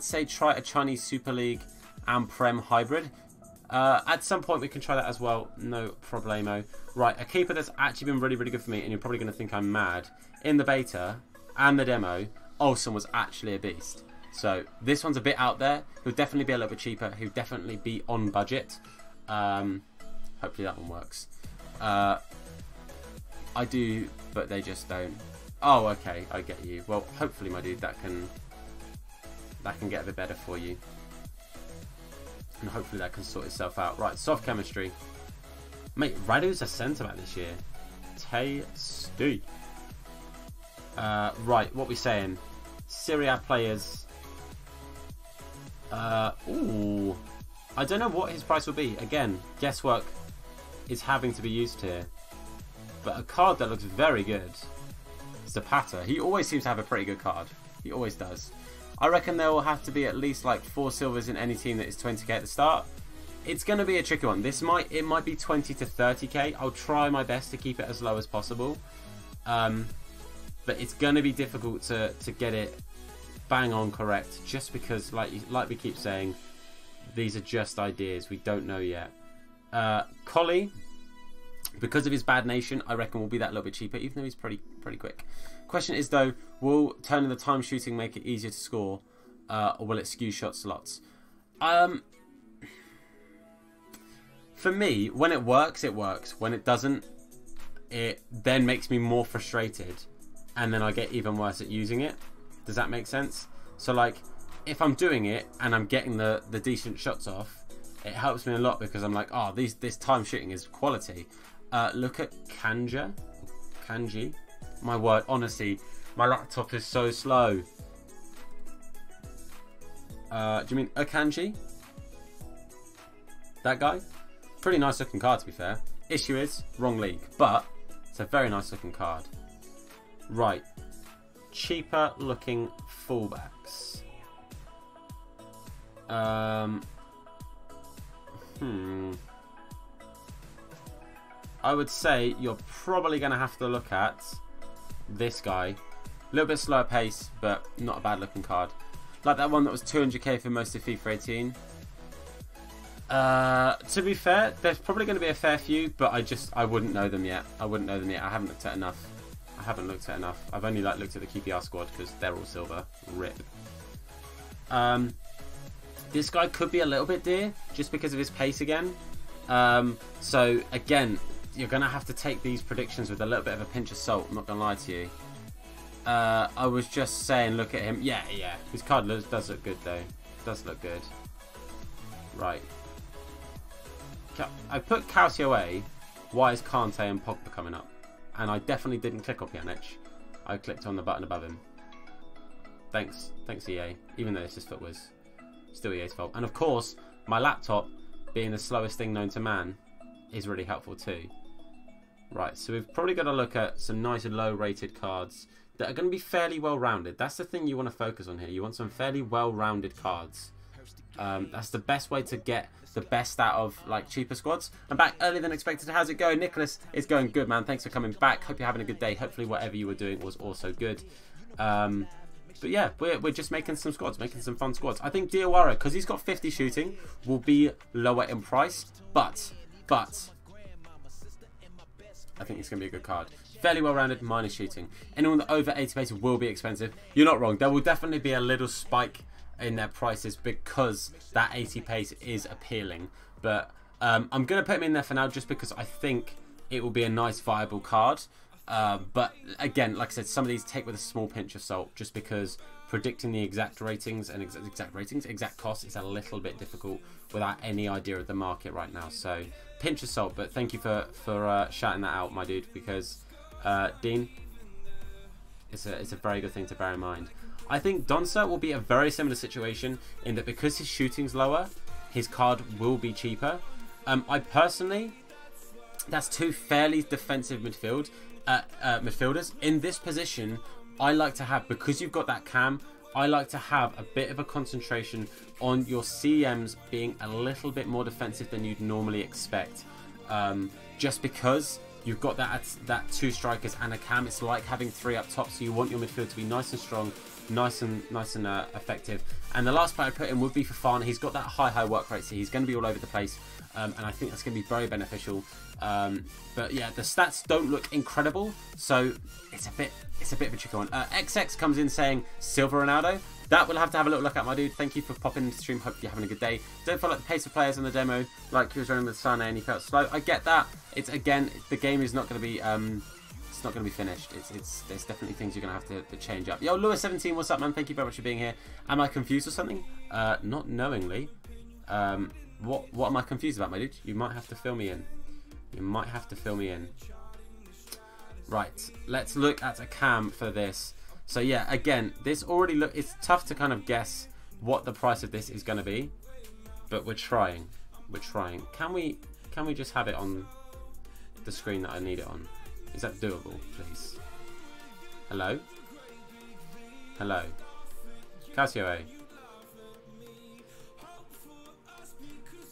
say try a Chinese Super League and Prem hybrid. At some point we can try that as well, no problemo. Right, a keeper that's actually been really good for me, and you're probably going to think I'm mad. In the beta and the demo, Olsen was actually a beast. So this one's a bit out there. He'll definitely be a little bit cheaper. He'll definitely be on budget. Hopefully that one works. I do, but they just don't. Oh, okay, I get you. Well, hopefully, my dude, that can get a bit better for you. And hopefully that can sort itself out. Right, soft chemistry. Mate, Radu's a centre-back this year. Tasty. Right, what we saying? Serie A players. Ooh. I don't know what his price will be. Again, guesswork is having to be used here. But a card that looks very good. Zapata. He always seems to have a pretty good card. He always does. I reckon there will have to be at least like 4 silvers in any team that is 20k at the start. It's going to be a tricky one. It might be 20 to 30k. I'll try my best to keep it as low as possible. But it's going to be difficult to get it bang on correct, just because like we keep saying, these are just ideas. We don't know yet. Collie, because of his bad nation, I reckon will be that little bit cheaper, even though he's pretty quick. Question is though, will turning the time shooting make it easier to score, or will it skew shot slots? For me, when it works, it works. When it doesn't, it then makes me more frustrated, and then I get even worse at using it. Does that make sense? So like, if I'm doing it and I'm getting the decent shots off, it helps me a lot, because I'm like, oh, this time shooting is quality. Look at Kanji. My word, honestly, my laptop is so slow. Do you mean Akanji? That guy? Pretty nice looking card, to be fair. Issue is, wrong league, but it's a very nice looking card. Right. Cheaper looking fullbacks. I would say you're probably going to have to look at this guy. A little bit slower pace, but not a bad looking card. Like that one that was 200k for most of FIFA 18. To be fair, there's probably going to be a fair few, but I wouldn't know them yet. I haven't looked at enough. I've only like looked at the QPR squad because they're all silver. Rip. This guy could be a little bit dear just because of his pace again. So again, you're going to have to take these predictions with a little bit of a pinch of salt. I'm not going to lie to you. I was just saying, look at him. Yeah. His card does look good, though. Does look good. Right. I put Calcio A. Why is Kante and Pogba coming up? And I definitely didn't click on Pjanic. I clicked on the button above him. Thanks EA. Even though this is foot was still EA's fault. And of course, my laptop, being the slowest thing known to man, is really helpful too. Right, so we've probably got to look at some nice low-rated cards that are going to be fairly well-rounded. That's the thing you want to focus on here. You want some fairly well-rounded cards. That's the best way to get the best out of like cheaper squads. I'm back earlier than expected. How's it going, Nicholas? It's going good, man. Thanks for coming back. Hope you're having a good day. Hopefully whatever you were doing was also good. But yeah, we're just making some squads, making some fun squads. I think Diawara, because he's got 50 shooting, will be lower in price, but I think it's going to be a good card. Fairly well-rounded, minus shooting. Anyone that over 80 pace will be expensive. You're not wrong. There will definitely be a little spike in their prices because that 80 pace is appealing. But I'm going to put him in there for now just because I think it will be a nice, viable card. But again, like I said, some of these take with a small pinch of salt just because predicting the exact ratings and exact costs is a little bit difficult without any idea of the market right now. So pinch of salt, but thank you for shouting that out, my dude, because Dean, it's a very good thing to bear in mind. I think Donsa will be a very similar situation in that because his shooting's lower, his card will be cheaper. I personally, that's two fairly defensive midfielders. In this position, I like to have, because you've got that cam, I like to have a bit of a concentration on your CMs being a little bit more defensive than you'd normally expect. Just because you've got that two strikers and a cam, it's like having three up top, so you want your midfield to be nice and strong, nice and effective. And the last player I put in would be Fofana. He's got that high work rate, so he's going to be all over the place, and I think that's going to be very beneficial. But yeah, the stats don't look incredible, so it's a bit of a tricky one. XX comes in saying Silva Ronaldo. That we'll have to have a little look at, my dude. Thank you for popping into the stream. Hope you're having a good day. Don't feel like the pace of players on the demo, like he was running with Sane and he felt slow. I get that. It's, again, the game is not going to be it's not going to be finished. There's definitely things you're going to have to change up. Yo, Lewis17, what's up, man? Thank you very much for being here. Am I confused or something? Not knowingly. What am I confused about, my dude? You might have to fill me in. You might have to fill me in. Right, let's look at a cam for this. So yeah, again, this already it's tough to kind of guess what the price of this is going to be, but we're trying. We're trying. Can we just have it on the screen that I need it on? Is that doable, please? Hello? Hello? Casio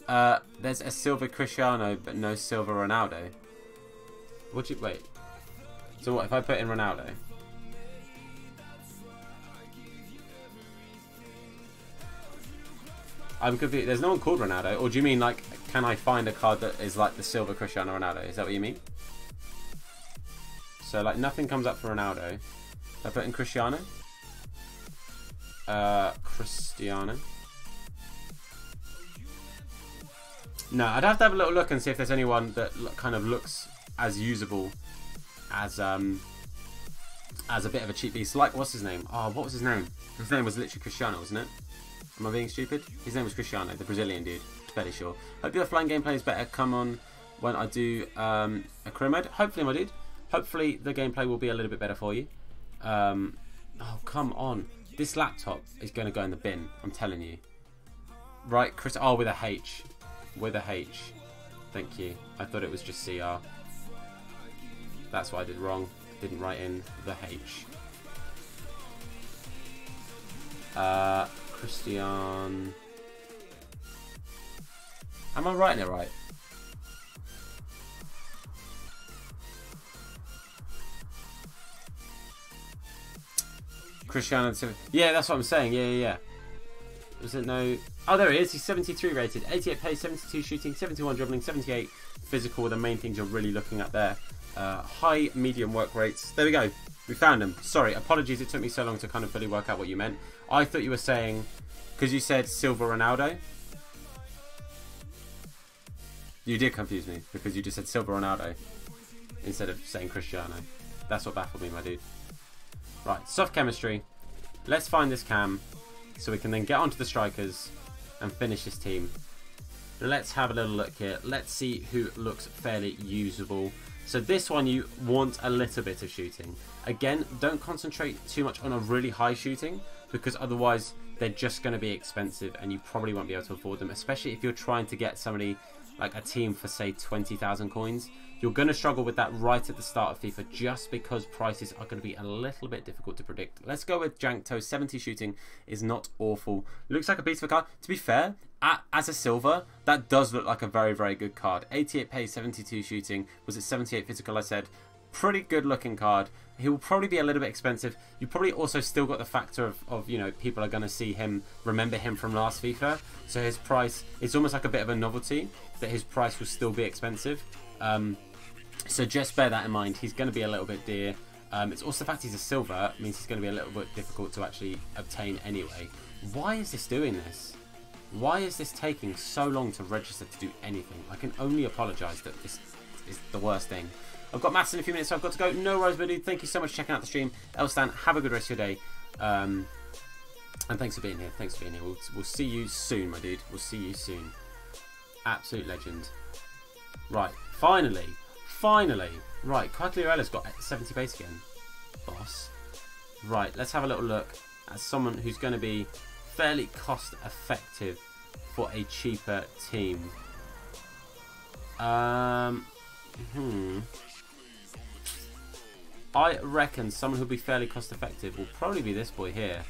A. There's a Silva Cristiano, but no Silva Ronaldo. Wait. So what if I put in Ronaldo? I'm confused. There's no one called Ronaldo. Or do you mean, like, can I find a card that is like the Silva Cristiano Ronaldo? Is that what you mean? So, like, nothing comes up for Ronaldo. I put in Cristiano. Cristiano. No, I'd have to have a little look and see if there's anyone that kind of looks as usable as a bit of a cheap beast. Like, what's his name? Oh, what was his name? His name was literally Cristiano, wasn't it? Am I being stupid? His name was Cristiano, the Brazilian dude. Fairly sure. Hope your flying gameplay is better. Come on when I do a career mode. Hopefully, my dude. Hopefully, the gameplay will be a little bit better for you. Oh, come on. This laptop is going to go in the bin. I'm telling you. Right, Chris. Oh, with a H. With a H. Thank you. I thought it was just CR. That's what I did wrong. Didn't write in the H. Christian. Am I writing it right? Cristiano. Yeah, that's what I'm saying. Yeah. Was it no? Oh, there he is. He's 73 rated, 88 pace, 72 shooting, 71 dribbling, 78 physical. Were the main things you're really looking at there. High, medium work rates. There we go. We found him. Sorry, apologies. It took me so long to kind of fully work out what you meant. I thought you were saying, because you said Silva Ronaldo. You did confuse me because you just said Silva Ronaldo instead of saying Cristiano. That's what baffled me, my dude. Right, soft chemistry. Let's find this cam so we can then get onto the strikers and finish this team. Let's have a little look here. Let's see who looks fairly usable. So this one, you want a little bit of shooting. Again, don't concentrate too much on a really high shooting because otherwise they're just going to be expensive and you probably won't be able to afford them, especially if you're trying to get somebody like a team for say 20,000 coins. You're going to struggle with that right at the start of FIFA just because prices are going to be a little bit difficult to predict. Let's go with Jankto. 70 shooting is not awful. Looks like a piece of a card. To be fair, as a silver, that does look like a very, very good card. 88 pace, 72 shooting. Was it 78 physical, I said? Pretty good looking card. He will probably be a little bit expensive. You probably also still got the factor of you know, people are going to see him, remember him from last FIFA. So his price, it's almost like a bit of a novelty that his price will still be expensive. So just bear that in mind. He's going to be a little bit dear. It's also the fact he's a silver means he's going to be a little bit difficult to actually obtain anyway. Why is this doing this? Why is this taking so long to register to do anything? I can only apologise that this is the worst thing. I've got maths in a few minutes, so I've got to go. No worries, buddy. Thank you so much for checking out the stream. Elstan, have a good rest of your day. And thanks for being here. Thanks for being here. We'll see you soon, my dude. We'll see you soon. Absolute legend. Right, finally. Right, Quagliarella's got 70 base again. Boss. Right, let's have a little look at someone who's going to be fairly cost effective for a cheaper team. I reckon someone who'll be fairly cost effective will probably be this boy here.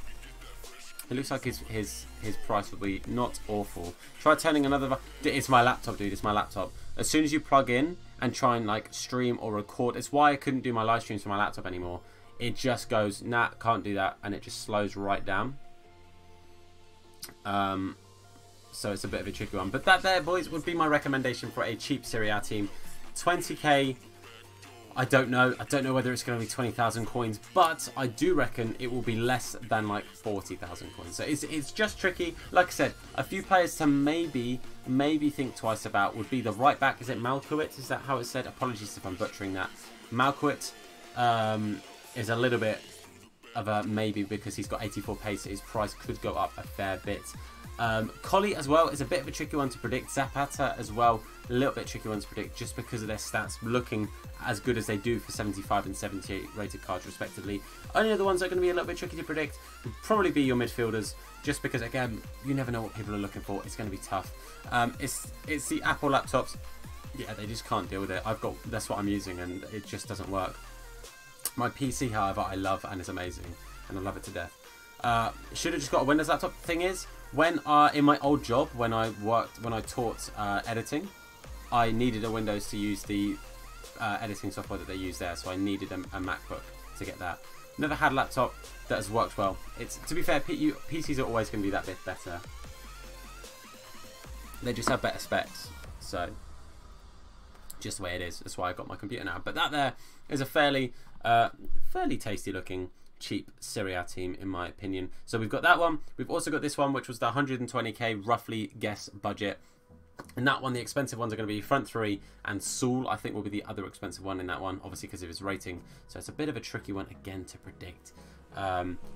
It looks like his price will be not awful. Try turning another... It's my laptop, dude. It's my laptop. As soon as you plug in and try and like stream or record, it's why I couldn't do my live streams from my laptop anymore. It just goes, nah, can't do that, and it just slows right down. So it's a bit of a tricky one. But that there, boys, would be my recommendation for a cheap Serie A team. 20k. I don't know. I don't know whether it's going to be 20,000 coins, but I do reckon it will be less than like 40,000 coins. So it's just tricky. Like I said, a few players to maybe think twice about would be the right back. Is it Malkowitz? Is that how it's said? Apologies if I'm butchering that. Malkowitz is a little bit of a maybe because he's got 84 pace. His price could go up a fair bit. Collie as well is a bit of a tricky one to predict. Zapata as well, a little bit tricky one to predict just because of their stats looking as good as they do for 75 and 78 rated cards respectively. Only other ones that are going to be a little bit tricky to predict would probably be your midfielders, just because again, you never know what people are looking for. It's going to be tough. It's the Apple laptops. Yeah, they just can't deal with it. That's what I'm using and it just doesn't work. My PC, however, I love and is amazing and I love it to death. Should have just got a Windows laptop. Thing is, when in my old job, when I taught editing, I needed a Windows to use the editing software that they use there, so I needed a MacBook to get that. Never had a laptop that has worked well. To be fair, PCs are always going to be that bit better. They just have better specs, so just the way it is. That's why I got my computer now. But that there is a fairly tasty looking cheap Serie A team in my opinion. So we've got that one. We've also got this one, which was the 120k roughly guess budget. And that one, the expensive ones are going to be front three, and Saul I think will be the other expensive one in that one, obviously because of his rating. So it's a bit of a tricky one again to predict,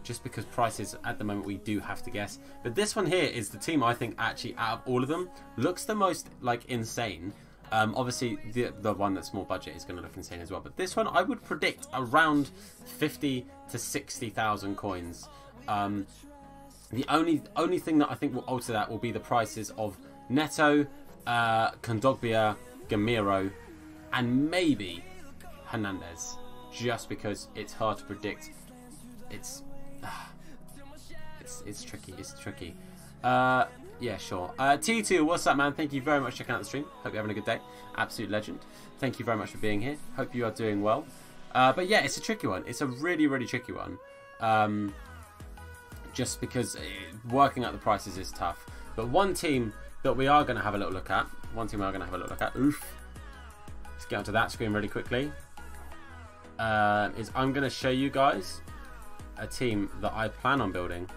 just because prices at the moment we do have to guess. But this one here is the team I think actually out of all of them looks the most like insane. Obviously the one that's more budget is going to look insane as well, but this one I would predict around 50 to 60,000 coins. The only thing that I think will alter that will be the prices of Neto, Kondogbia, Gamiro, and maybe Hernandez, just because it's hard to predict. It's tricky. It's tricky. Yeah, sure. T2, what's up, man? Thank you very much for checking out the stream. Hope you're having a good day. Absolute legend. Thank you very much for being here. Hope you are doing well. But yeah, it's a tricky one. It's a really, really tricky one. Just because working out the prices is tough. But one team that we are going to have a little look at. Oof. Let's get onto that screen really quickly. Is I'm going to show you guys a team that I plan on building.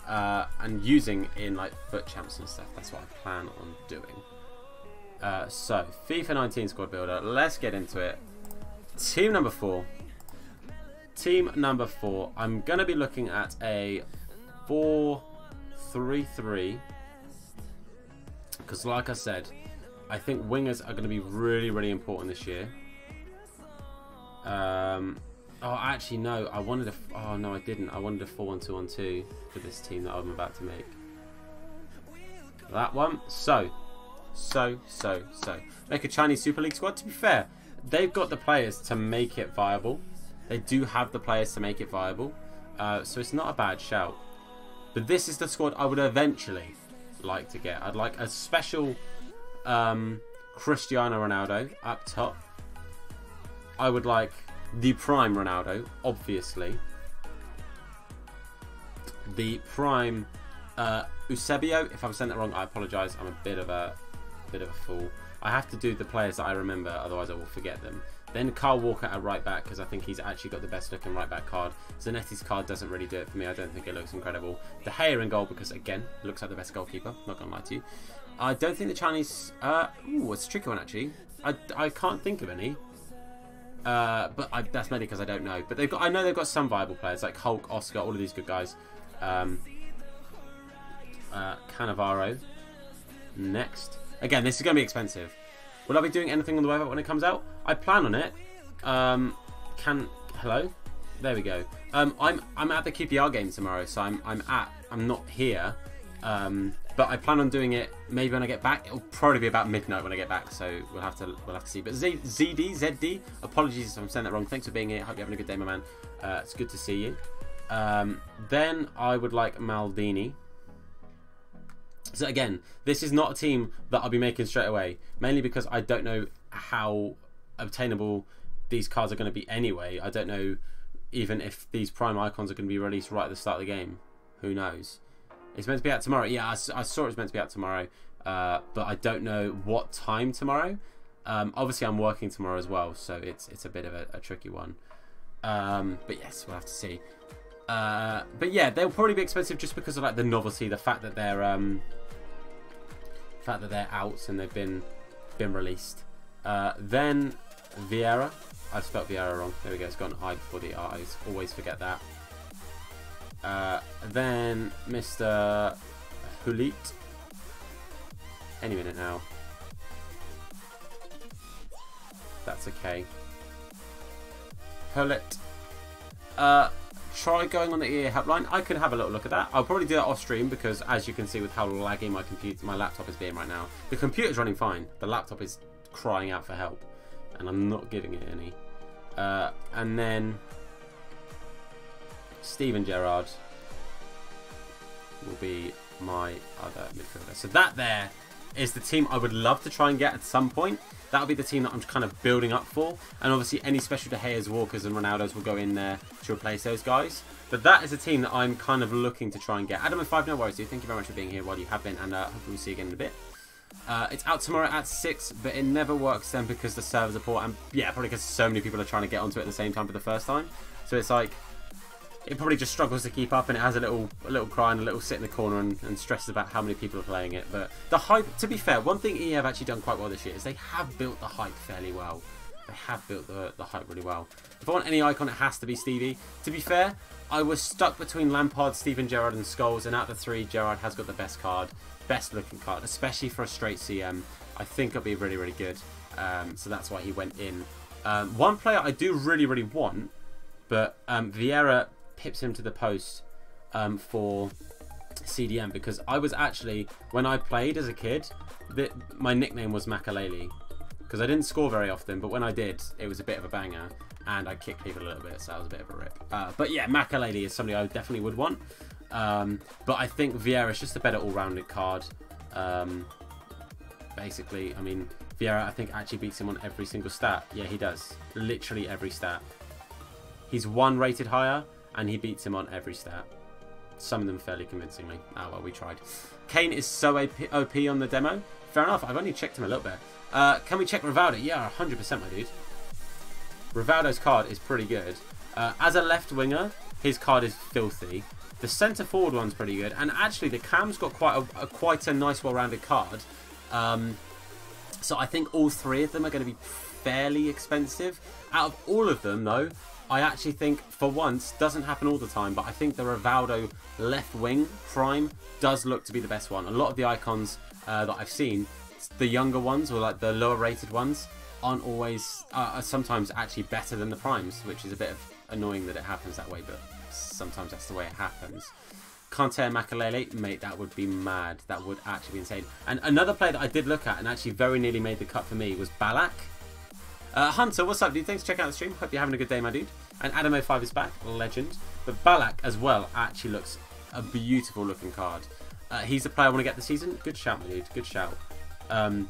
and using in like foot champs and stuff. That's what I plan on doing. So FIFA 19 squad builder. Let's get into it. Team number 4. Team number 4. I'm gonna be looking at a 4-3-3 because, like I said, I think wingers are going to be really, really important this year. Oh, actually, no. I wanted a... Oh, no, I didn't. I wanted a 4-1-2-1-2 for this team that I'm about to make. That one. So. Make a Chinese Super League squad. To be fair, they've got the players to make it viable. They do have the players to make it viable. So it's not a bad shout. But this is the squad I would eventually like to get. I'd like a special Cristiano Ronaldo up top. I would like the prime Ronaldo, obviously. The prime Eusebio. If I've said that wrong, I apologise. I'm a bit of a fool. I have to do the players that I remember, otherwise I will forget them. Then Kyle Walker at right back, because I think he's actually got the best looking right back card. Zanetti's card doesn't really do it for me. I don't think it looks incredible. De Gea in goal, because again, looks like the best goalkeeper. Not gonna lie to you. I don't think the Chinese... ooh, it's a tricky one actually. I can't think of any. But that's mainly because I don't know. But they've got... I know they've got some viable players like Hulk, Oscar, all of these good guys. Cannavaro. Next. Again, this is going to be expensive. Will I be doing anything on the website when it comes out? I plan on it. Hello? There we go. I'm at the QPR game tomorrow, so I'm not here. But I plan on doing it maybe when I get back. It'll probably be about midnight when I get back, so we'll have to see. But ZD, apologies if I'm saying that wrong. Thanks for being here. Hope you're having a good day, my man. It's good to see you. Then I would like Maldini. So again, this is not a team that I'll be making straight away, mainly because I don't know how obtainable these cards are going to be anyway. I don't know even if these prime icons are going to be released right at the start of the game. Who knows? It's meant to be out tomorrow. Yeah, I saw it was meant to be out tomorrow, but I don't know what time tomorrow. Obviously, I'm working tomorrow as well, so it's a bit of a tricky one. But yes, we'll have to see. But yeah, they'll probably be expensive just because of like the novelty, the fact that they're out and they've been released. Then Vieira. I spelled Vieira wrong. There we go. It's got an I before the R. I always forget that. Then Mr. Hulit. Any minute now. That's okay. Hulit. Try going on the EA helpline. I could have a little look at that. I'll probably do that off stream because, as you can see, with how laggy my laptop is being right now, the computer's running fine. The laptop is crying out for help, and I'm not giving it any. And then Steven Gerrard will be my other midfielder. So that there is the team I would love to try and get at some point. That'll be the team that I'm kind of building up for. And obviously any special De Gea's, Walkers and Ronaldos will go in there to replace those guys. But that is a team that I'm kind of looking to try and get. Adam and 5, no worries, dude. Thank you very much for being here while you have been. And hopefully we'll see you again in a bit. It's out tomorrow at 6, but it never works then because the servers are poor. And yeah, probably because so many people are trying to get onto it at the same time for the first time. So it's like... it probably just struggles to keep up, and it has a little cry and a little sit in the corner and stresses about how many people are playing it. But the hype, to be fair, one thing EA have actually done quite well this year is they have built the hype fairly well. They have built the hype really well. If I want any icon, it has to be Stevie. To be fair, I was stuck between Lampard, Steven Gerrard and Scholes, and out of the 3, Gerrard has got the best card, best looking card, especially for a straight CM. I think it'll be really, really good. So that's why he went in. One player I do really, really want, but Vieira pips him to the post for CDM, because I was actually, when I played as a kid, my nickname was Makaleli, because I didn't score very often, but when I did, it was a bit of a banger, and I kicked people a little bit, so that was a bit of a rip. But yeah, Makaleli is somebody I definitely would want. But I think Vieira is just a better all-rounded card. Basically, I mean, Vieira, I think, actually beats him on every single stat. Yeah, he does. Literally every stat. He's 1 rated higher, and he beats him on every stat. Some of them fairly convincingly. Oh, well, we tried. Kane is so OP on the demo. Fair enough. I've only checked him a little bit. Can we check Rivaldo? Yeah, 100%, my dude. Rivaldo's card is pretty good. As a left winger, his card is filthy. The centre forward one's pretty good, and actually the Cam's got quite a nice, well-rounded card. So I think all three of them are going to be fairly expensive. Out of all of them, though, I actually think, for once, doesn't happen all the time, but I think the Rivaldo left wing prime does look to be the best one. A lot of the icons that I've seen, the younger ones, or like the lower rated ones, aren't always, are sometimes actually better than the primes, which is a bit annoying that it happens that way, but sometimes that's the way it happens. Kante and Makalele, mate, that would be mad. That would actually be insane. And another player that I did look at and actually very nearly made the cut for me was Balak. Hunter, what's up, dude? Thanks for checking out the stream. Hope you're having a good day, my dude. And Adam05 is back, legend. But Balak as well actually looks a beautiful looking card. He's the player I want to get this season. Good shout, my dude. Good shout. But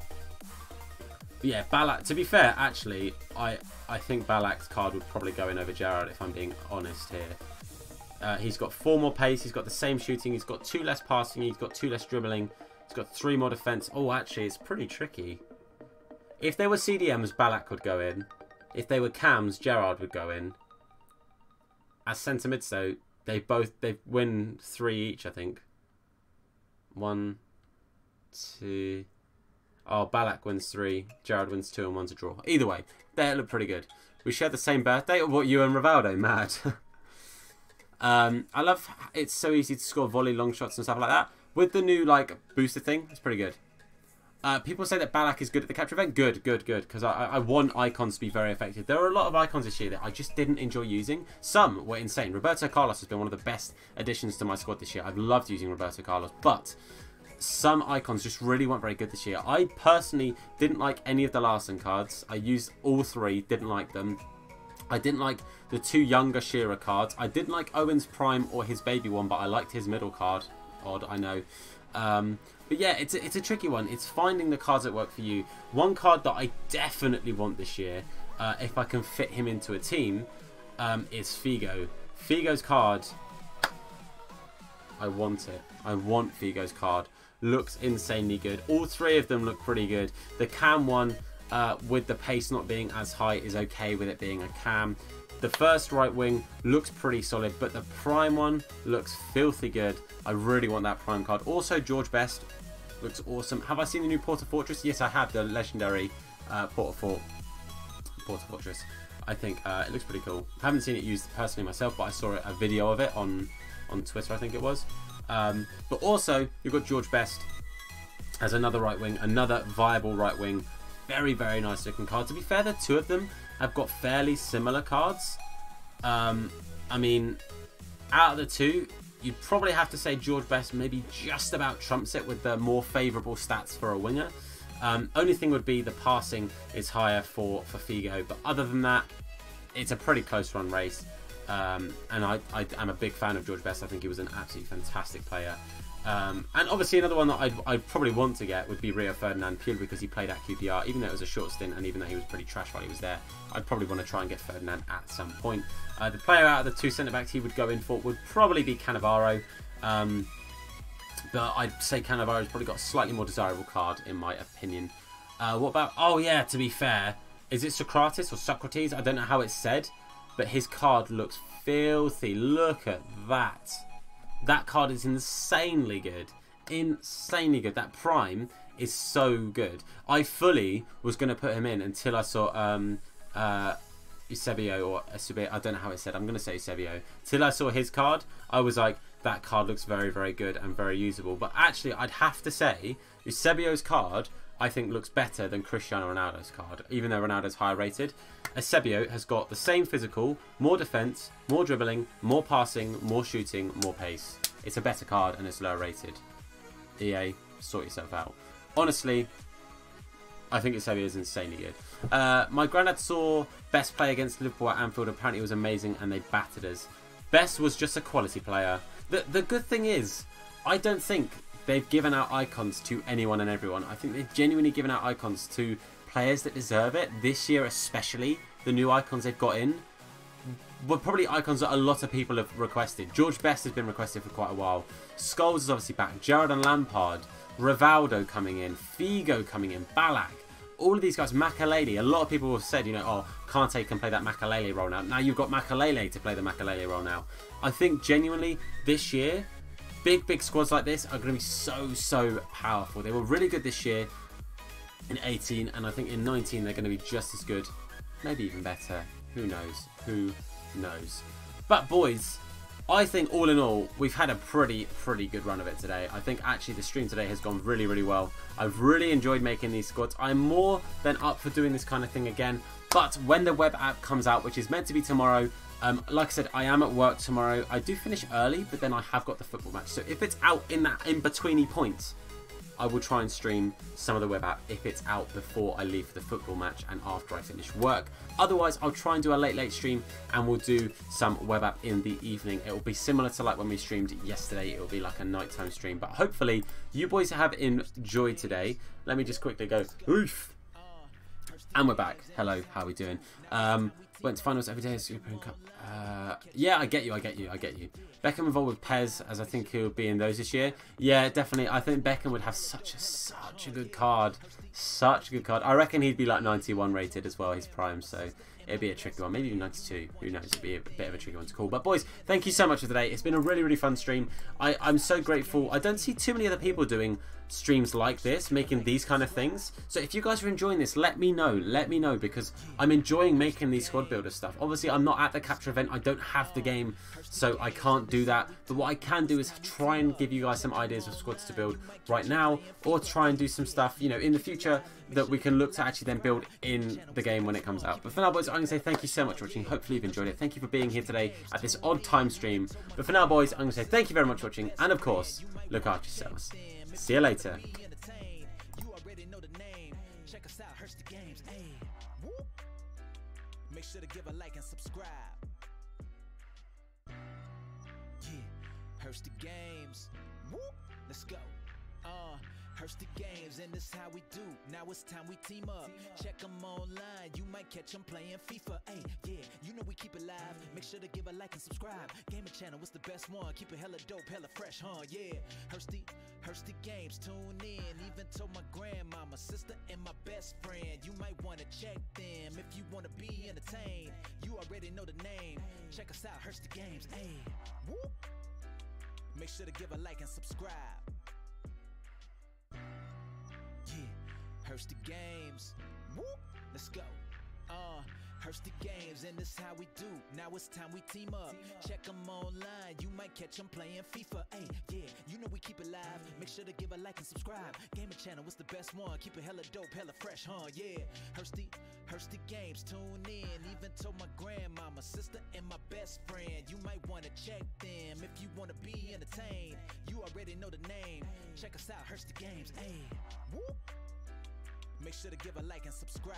yeah, Balak. To be fair, actually, I think Balak's card would probably go in over Gerrard if I'm being honest here. He's got 4 more pace, he's got the same shooting, he's got 2 less passing, he's got 2 less dribbling, he's got 3 more defense. Oh, actually, it's pretty tricky. If they were CDMs, Balak would go in. If they were Cams, Gerrard would go in. As centre mids, though, they win 3 each, I think. 1, 2. Oh, Balak wins 3, Gerrard wins 2, and 1's a draw. Either way, they look pretty good. We share the same birthday. What, you and Rivaldo? Mad. I love it's so easy to score volley long shots and stuff like that. With the new like booster thing, it's pretty good. People say that Balak is good at the capture event. Good. Because I want icons to be very effective. There are a lot of icons this year that I just didn't enjoy using. Some were insane. Roberto Carlos has been one of the best additions to my squad this year. I've loved using Roberto Carlos. But some icons just really weren't very good this year. I personally didn't like any of the Larson cards. I used all 3. Didn't like them. I didn't like the 2 younger Shearer cards. I didn't like Owen's Prime or his baby one, but I liked his middle card. Odd, I know. But yeah, it's a tricky one. It's finding the cards that work for you. One card that I definitely want this year, if I can fit him into a team, is Figo. Figo's card, I want it. I want Figo's card. Looks insanely good. All 3 of them look pretty good. The Cam one, with the pace not being as high, is okay with it being a Cam. The first right wing looks pretty solid, but the prime one looks filthy good. I really want that prime card. Also, George Best looks awesome. Have I seen the new Porter Fortress? Yes, I have. The legendary Porter Fortress. I think it looks pretty cool. I haven't seen it used personally myself, but I saw a video of it on Twitter, I think it was. But also, you've got George Best as another right wing, another viable right wing. Very, very nice looking card. To be fair, the 2 of them have got fairly similar cards. I mean, out of the 2, you'd probably have to say George Best maybe just about trumps it with the more favourable stats for a winger. Only thing would be the passing is higher for Figo, but other than that, it's a pretty close run race. And I'm a big fan of George Best. I think he was an absolutely fantastic player. And obviously another one that I'd probably want to get would be Rio Ferdinand, purely because he played at QPR, even though it was a short stint and even though he was pretty trash while he was there. I'd probably want to try and get Ferdinand at some point. The player out of the 2 centre-backs he would go in for would probably be Cannavaro. But I'd say Cannavaro's probably got a slightly more desirable card, in my opinion. What about... Oh, yeah, to be fair. Is it Socrates or Socrates? I don't know how it's said. But his card looks filthy. Look at that. That card is insanely good. Insanely good. That prime is so good. I fully was going to put him in until I saw Eusebio or Eusebio. I don't know how it's said. I'm going to say Eusebio. Till I saw his card, I was like, that card looks very, very good and very usable. But actually, I'd have to say, Eusebio's card, I think, looks better than Cristiano Ronaldo's card, even though Ronaldo's higher rated. Eusebio has got the same physical, more defense, more dribbling, more passing, more shooting, more pace. It's a better card and it's lower rated. EA, sort yourself out. Honestly, I think Eusebio is insanely good. My granddad saw Best play against Liverpool at Anfield. Apparently it was amazing and they battered us. Best was just a quality player. The good thing is, I don't think they've given out icons to anyone and everyone. I think they've genuinely given out icons to players that deserve it. This year especially, the new icons they've got in were probably icons that a lot of people have requested. George Best has been requested for quite a while. Scholes is obviously back. Gerrard and Lampard. Rivaldo coming in. Figo coming in. Balak. all of these guys, Makalele, a lot of people have said, you know, oh, Kante can play that Makalele role now. Now you've got Makalele to play the Makalele role now. I think genuinely this year, big squads like this are going to be so powerful. They were really good this year in 18, and I think in 19 they're going to be just as good, maybe even better. Who knows? Who knows? But boys, I think all in all, we've had a pretty good run of it today. I think actually the stream today has gone really well. I've really enjoyed making these squads. I'm more than up for doing this kind of thing again. But when the web app comes out, which is meant to be tomorrow, like I said, I am at work tomorrow. I do finish early, but then I have got the football match. So if it's out in that in-betweeny point, I will try and stream some of the web app if it's out before I leave for the football match and after I finish work. Otherwise, I'll try and do a late stream, and we'll do some web app in the evening. It will be similar to like when we streamed yesterday. It will be like a nighttime stream, but hopefully you boys have enjoyed today. Let me just quickly go, oof. And we're back. Hello, how are we doing? Went to finals every day as European Cup. Yeah, I get you. Beckham involved with Pez, as I think he'll be in those this year. Yeah, definitely. I think Beckham would have such a good card. Such a good card. I reckon he'd be like 91 rated as well, his prime, so it'd be a tricky one. Maybe even 92. Who knows? It'd be a bit of a tricky one to call. But boys, thank you so much for today. It's been a really fun stream. I'm so grateful. I don't see too many other people doing streams like this, making these kind of things. So if you guys are enjoying this, let me know. Let me know, because I'm enjoying making these squad builder stuff. Obviously, I'm not at the capture event. I don't have the game, so I can't do that. But what I can do is try and give you guys some ideas of squads to build right now, or try and do some stuff, you know, in the future that we can look to actually then build in the game when it comes out. But for now, boys, I'm going to say thank you so much for watching. Hopefully you've enjoyed it. Thank you for being here today at this odd time stream. But for now, boys, I'm going to say thank you very much for watching. And of course, look after yourselves. See you later. Make sure to give a like and subscribe. Yeah, Hursty Games. Woo, let's go. Hursty Games, and this how we do. Now it's time we team up. Check them online, you might catch them playing FIFA. Hey, yeah, you know we keep it live. Make sure to give a like and subscribe. Gaming channel, what's the best one? Keep it hella dope, hella fresh, huh? Yeah, Hursty Games, tune in. Even told my grandmama, sister, and my best friend. You might want to check them if you want to be entertained. You already know the name. Check us out, Hursty Games. Hey, woo. Make sure to give a like and subscribe. Yeah, Hursty Games. Woo, let's go. Hursty Games, and this how we do. Now it's time we team up. Check them online, you might catch them playing FIFA. Hey, yeah, you know we keep it live. Make sure to give a like and subscribe. Gaming channel, what's the best one? Keep it hella dope, hella fresh, huh? Yeah, Hursty Games, tune in. Even told my grandmama, sister, and my best friend. You might want to check them if you want to be entertained. You already know the name. Check us out, Hursty Games. Hey, woo. Make sure to give a like and subscribe.